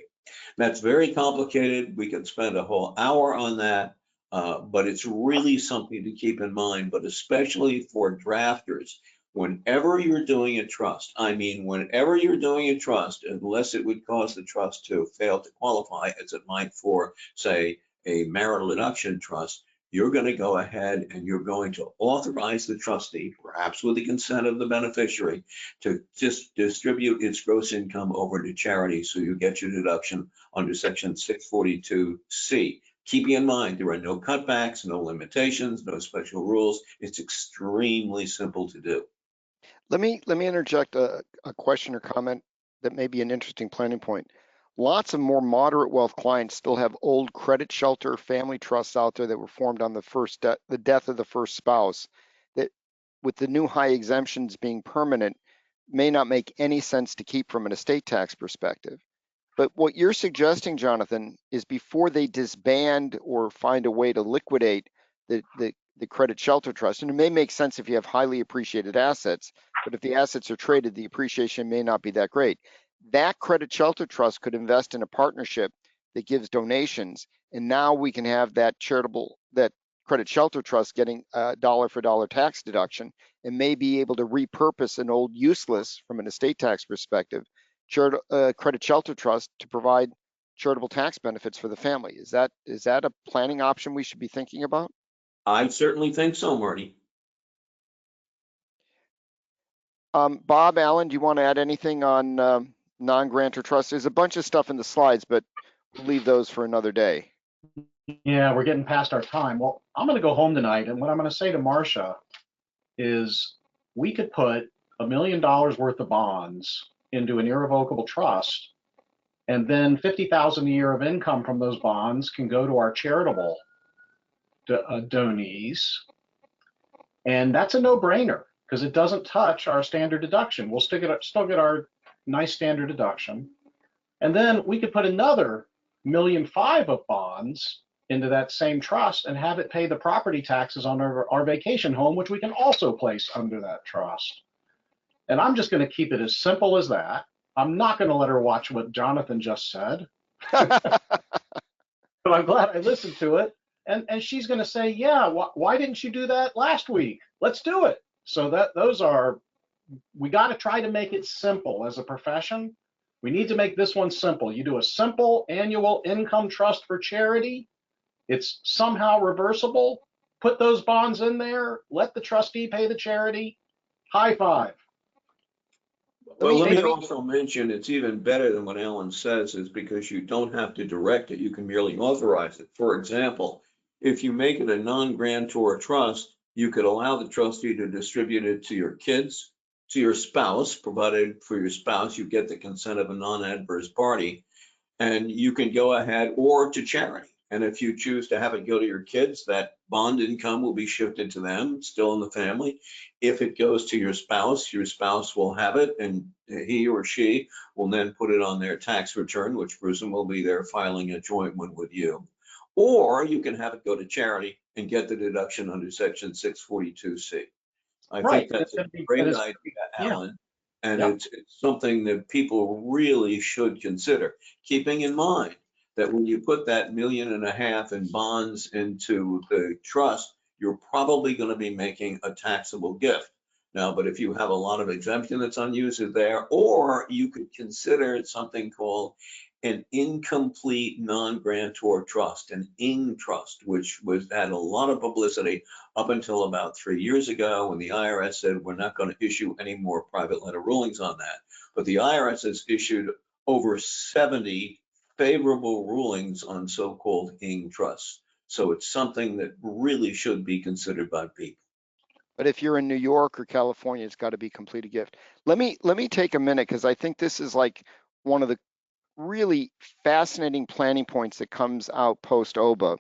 That's very complicated. We could spend a whole hour on that, but it's really something to keep in mind, but especially for drafters. Whenever you're doing a trust, whenever you're doing a trust, unless it would cause the trust to fail to qualify, as it might for, say, a marital deduction trust, you're going to go ahead and you're going to authorize the trustee, perhaps with the consent of the beneficiary, to just distribute its gross income over to charity so you get your deduction under section 642C. Keeping in mind, there are no cutbacks, no limitations, no special rules. It's extremely simple to do. Let me interject a question or comment that may be an interesting planning point. Lots of more moderate wealth clients still have old credit shelter family trusts out there that were formed on the death of the first spouse, that with the new high exemptions being permanent may not make any sense to keep from an estate tax perspective. But what you're suggesting, Jonathan, is before they disband or find a way to liquidate the credit shelter trust, and it may make sense if you have highly appreciated assets, but if the assets are traded, the appreciation may not be that great. That credit shelter trust could invest in a partnership that gives donations, and now we can have that credit shelter trust getting a dollar for dollar tax deduction and may be able to repurpose an old useless, from an estate tax perspective, credit shelter trust to provide charitable tax benefits for the family. Is that a planning option we should be thinking about? I certainly think so, Marty. Bob, Alan, do you want to add anything on non-grantor trust? There's a bunch of stuff in the slides, but we'll leave those for another day. Yeah, we're getting past our time. Well, I'm going to go home tonight, and what I'm going to say to Marcia is we could put $1 million worth of bonds into an irrevocable trust, and then $50,000 a year of income from those bonds can go to our charitable donees, and that's a no-brainer because it doesn't touch our standard deduction. We'll still get our nice standard deduction, and then we could put another $1.5 million of bonds into that same trust and have it pay the property taxes on our vacation home, which we can also place under that trust. And I'm just going to keep it as simple as that. I'm not going to let her watch what Jonathan just said. But I'm glad I listened to it. And she's going to say, yeah, why didn't you do that last week? Let's do it. So we got to try to make it simple as a profession. We need to make this one simple. You do a simple annual income trust for charity. It's somehow reversible. Put those bonds in there. Let the trustee pay the charity. High five. Well, let me also mention it's even better than what Alan says, is because you don't have to direct it. You can merely authorize it. For example, if you make it a non-grantor trust, you could allow the trustee to distribute it to your kids, to your spouse, provided for your spouse you get the consent of a non-adverse party, and you can go ahead, or to charity. And if you choose to have it go to your kids, that bond income will be shifted to them, still in the family. If it goes to your spouse will have it, and he or she will then put it on their tax return, which presumably they're filing a joint one with you. Or you can have it go to charity and get the deduction under section 642C. I think that's a great idea, Alan. Yeah. And it's something that people really should consider, keeping in mind that when you put that $1.5 million in bonds into the trust, you're probably going to be making a taxable gift. Now, but if you have a lot of exemption that's unused there, or you could consider something called an incomplete non-grantor trust, an ING trust, which had a lot of publicity up until about 3 years ago when the IRS said we're not going to issue any more private letter rulings on that. But the IRS has issued over 70 favorable rulings on so-called ING trusts. So it's something that really should be considered by people. But if you're in New York or California, it's got to be complete a gift. Let me take a minute, because I think this is like one of the really fascinating planning points that comes out post OBBBA,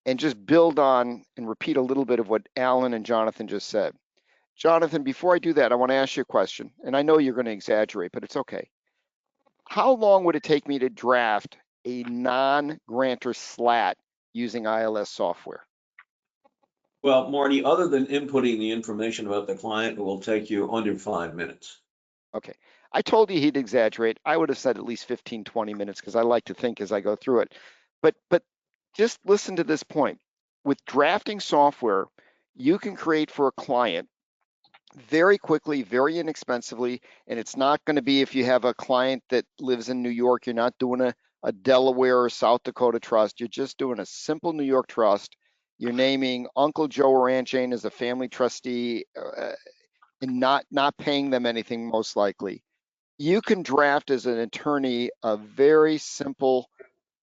and just build on and repeat a little bit of what Alan and Jonathan just said. Jonathan, before I do that, I want to ask you a question, and I know you're going to exaggerate, but it's okay. How long would it take me to draft a non-grantor slat using ILS software? Well, Marty, other than inputting the information about the client, it will take you under 5 minutes. Okay. I told you he'd exaggerate. I would have said at least 15, 20 minutes, because I like to think as I go through it. But just listen to this point. With drafting software, you can create for a client very quickly, very inexpensively, and it's not going to be, if you have a client that lives in New York, you're not doing a Delaware or South Dakota trust. You're just doing a simple New York trust. You're naming Uncle Joe or Aunt Jane as a family trustee, and not paying them anything, most likely. You can draft as an attorney a very simple,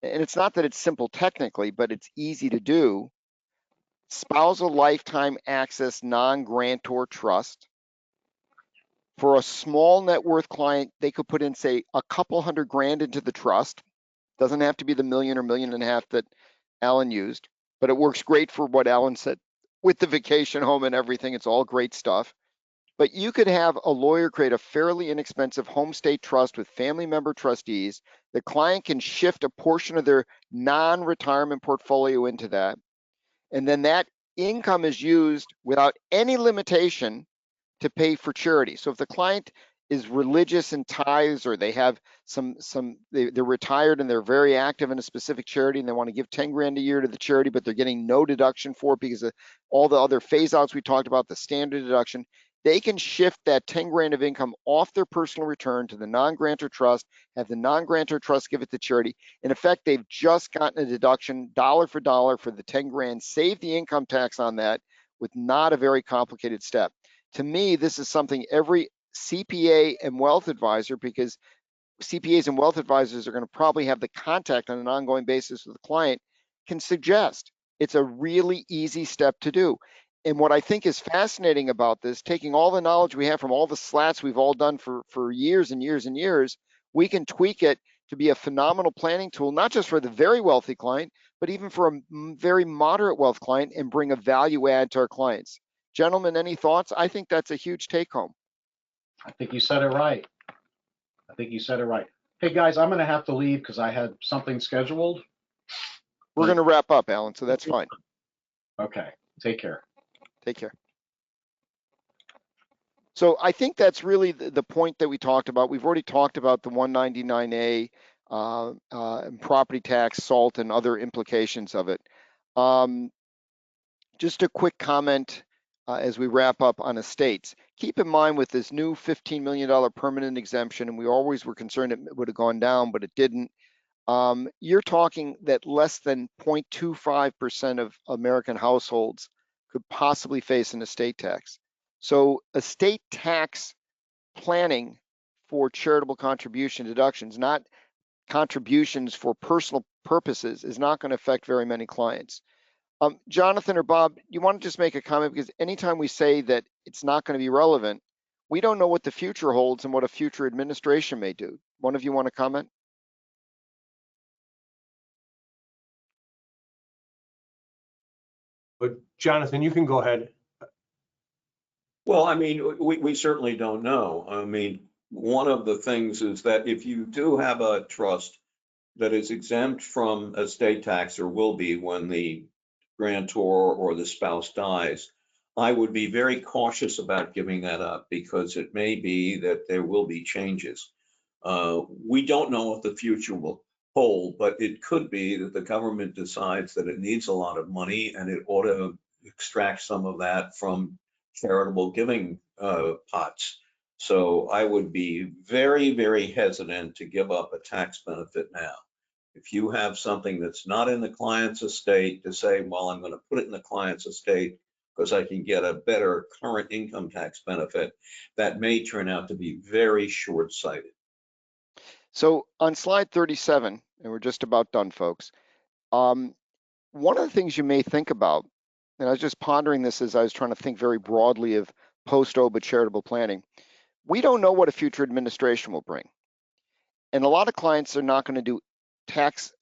and it's not that it's simple technically, but it's easy to do, spousal lifetime access non-grantor trust. For a small net worth client, they could put in, say, a couple $100,000 into the trust. Doesn't have to be the $1 or $1.5 million that Alan used, but it works great for what Alan said with the vacation home and everything. It's all great stuff. But you could have a lawyer create a fairly inexpensive home state trust with family member trustees. The client can shift a portion of their non-retirement portfolio into that. And then that income is used without any limitation to pay for charity. So if the client is religious in tithes, or they have they're retired and they're very active in a specific charity and they want to give 10 grand a year to the charity, but they're getting no deduction for it because of all the other phase outs we talked about, the standard deduction, they can shift that 10 grand of income off their personal return to the non-grantor trust, have the non-grantor trust give it to charity. In effect, they've just gotten a deduction dollar for dollar for the 10 grand, save the income tax on that with not a very complicated step. To me, this is something every CPA and wealth advisor, because CPAs and wealth advisors are going to probably have the contact on an ongoing basis with the client, can suggest. It's a really easy step to do. And what I think is fascinating about this, taking all the knowledge we have from all the slats we've all done for years and years and years, we can tweak it to be a phenomenal planning tool, not just for the very wealthy client, but even for a very moderate wealth client, and bring a value add to our clients. Gentlemen, any thoughts? I think that's a huge take home. I think you said it right. I think you said it right. Hey guys, I'm going to have to leave because I had something scheduled. We're going to wrap up, Alan, so that's fine. Okay, take care. Take care. So I think that's really the point that we talked about. We've already talked about the 199A and property tax, SALT, and other implications of it. Just a quick comment as we wrap up on estates. Keep in mind, with this new $15 million permanent exemption, and we always were concerned it would have gone down, but it didn't. You're talking that less than 0.25% of American households could possibly face an estate tax. So estate tax planning for charitable contribution deductions, not contributions for personal purposes, is not going to affect very many clients. Jonathan or Bob, you want to just make a comment? Because anytime we say that it's not going to be relevant, we don't know what the future holds and what a future administration may do. One of you want to comment? But Jonathan, you can go ahead. Well, I mean, we certainly don't know. I mean, one of the things is that if you do have a trust that is exempt from estate tax, or will be when the grantor or the spouse dies, I would be very cautious about giving that up, because it may be that there will be changes. We don't know what the future will hold, but it could be that the government decides that it needs a lot of money and it ought to extract some of that from charitable giving pots. So I would be very, very hesitant to give up a tax benefit now. If you have something that's not in the client's estate, to say, well, I'm going to put it in the client's estate because I can get a better current income tax benefit, that may turn out to be very short-sighted. So on slide 37, and we're just about done, folks, one of the things you may think about, and I was just pondering this as I was trying to think very broadly of post-OBBBA charitable planning, we don't know what a future administration will bring. And a lot of clients are not going to do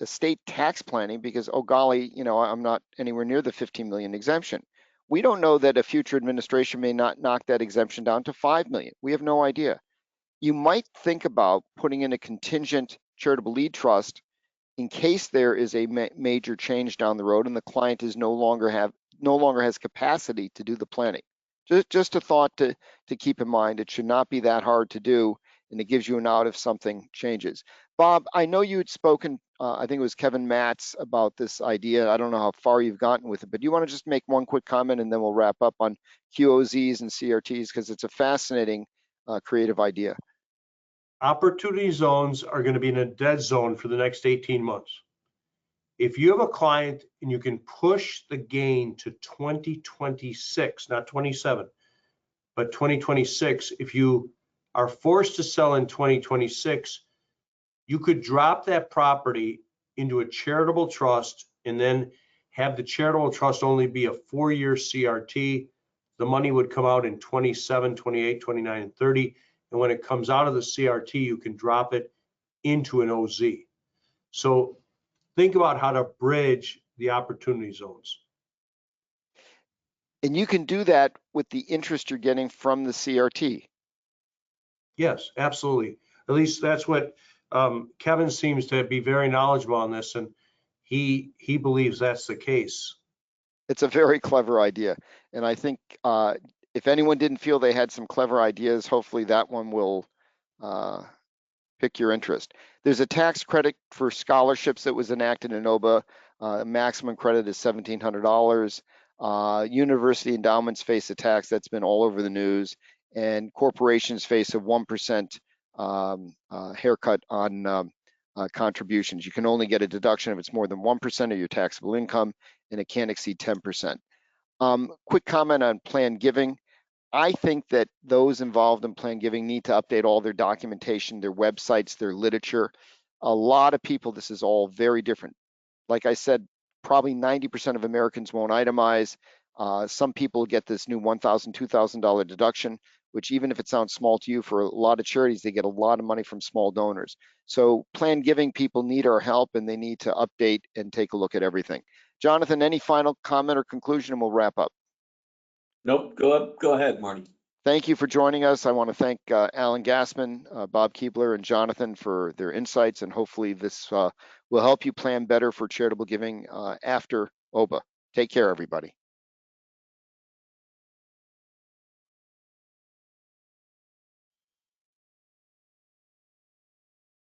estate tax planning because, oh golly, I'm not anywhere near the 15 million exemption. We don't know that a future administration may not knock that exemption down to 5 million. We have no idea. You might think about putting in a contingent charitable lead trust in case there is a major change down the road and the client is no longer has capacity to do the planning. Just a thought to keep in mind. It should not be that hard to do, and it gives you an out if something changes. Bob, I know you had spoken, I think it was Kevin Matz, about this idea. I don't know how far you've gotten with it, but do you want to just make one quick comment and then we'll wrap up on QOZs and CRTs, because it's a fascinating creative idea. Opportunity zones are going to be in a dead zone for the next 18 months. If you have a client and you can push the gain to 2026, not 27, but 2026, if you are forced to sell in 2026, you could drop that property into a charitable trust and then have the charitable trust only be a 4-year CRT. The money would come out in 27, 28, 29, and 30. And when it comes out of the CRT, you can drop it into an OZ. So think about how to bridge the opportunity zones. And you can do that with the interest you're getting from the CRT. Yes, absolutely. At least that's what Kevin seems to be very knowledgeable on this, and he believes that's the case. It's a very clever idea. And I think if anyone didn't feel they had some clever ideas, hopefully that one will pick your interest. There's a tax credit for scholarships that was enacted in OBBBA. Maximum credit is $1,700. University endowments face a tax that's been all over the news, and corporations face a 1% haircut on contributions. You can only get a deduction if it's more than 1% of your taxable income, and it can't exceed 10%. Quick comment on planned giving. I think that those involved in planned giving need to update all their documentation, their websites, their literature. A lot of people, this is all very different. Like I said, probably 90% of Americans won't itemize. Some people get this new $1,000, $2,000 deduction, which even if it sounds small to you, for a lot of charities, they get a lot of money from small donors. So planned giving people need our help, and they need to update and take a look at everything. Jonathan, any final comment or conclusion, and we'll wrap up? Nope, go ahead, Marty. Thank you for joining us. I want to thank Alan Gassman, Bob Keebler, and Jonathan for their insights, and hopefully this will help you plan better for charitable giving after OBBBA. Take care, everybody.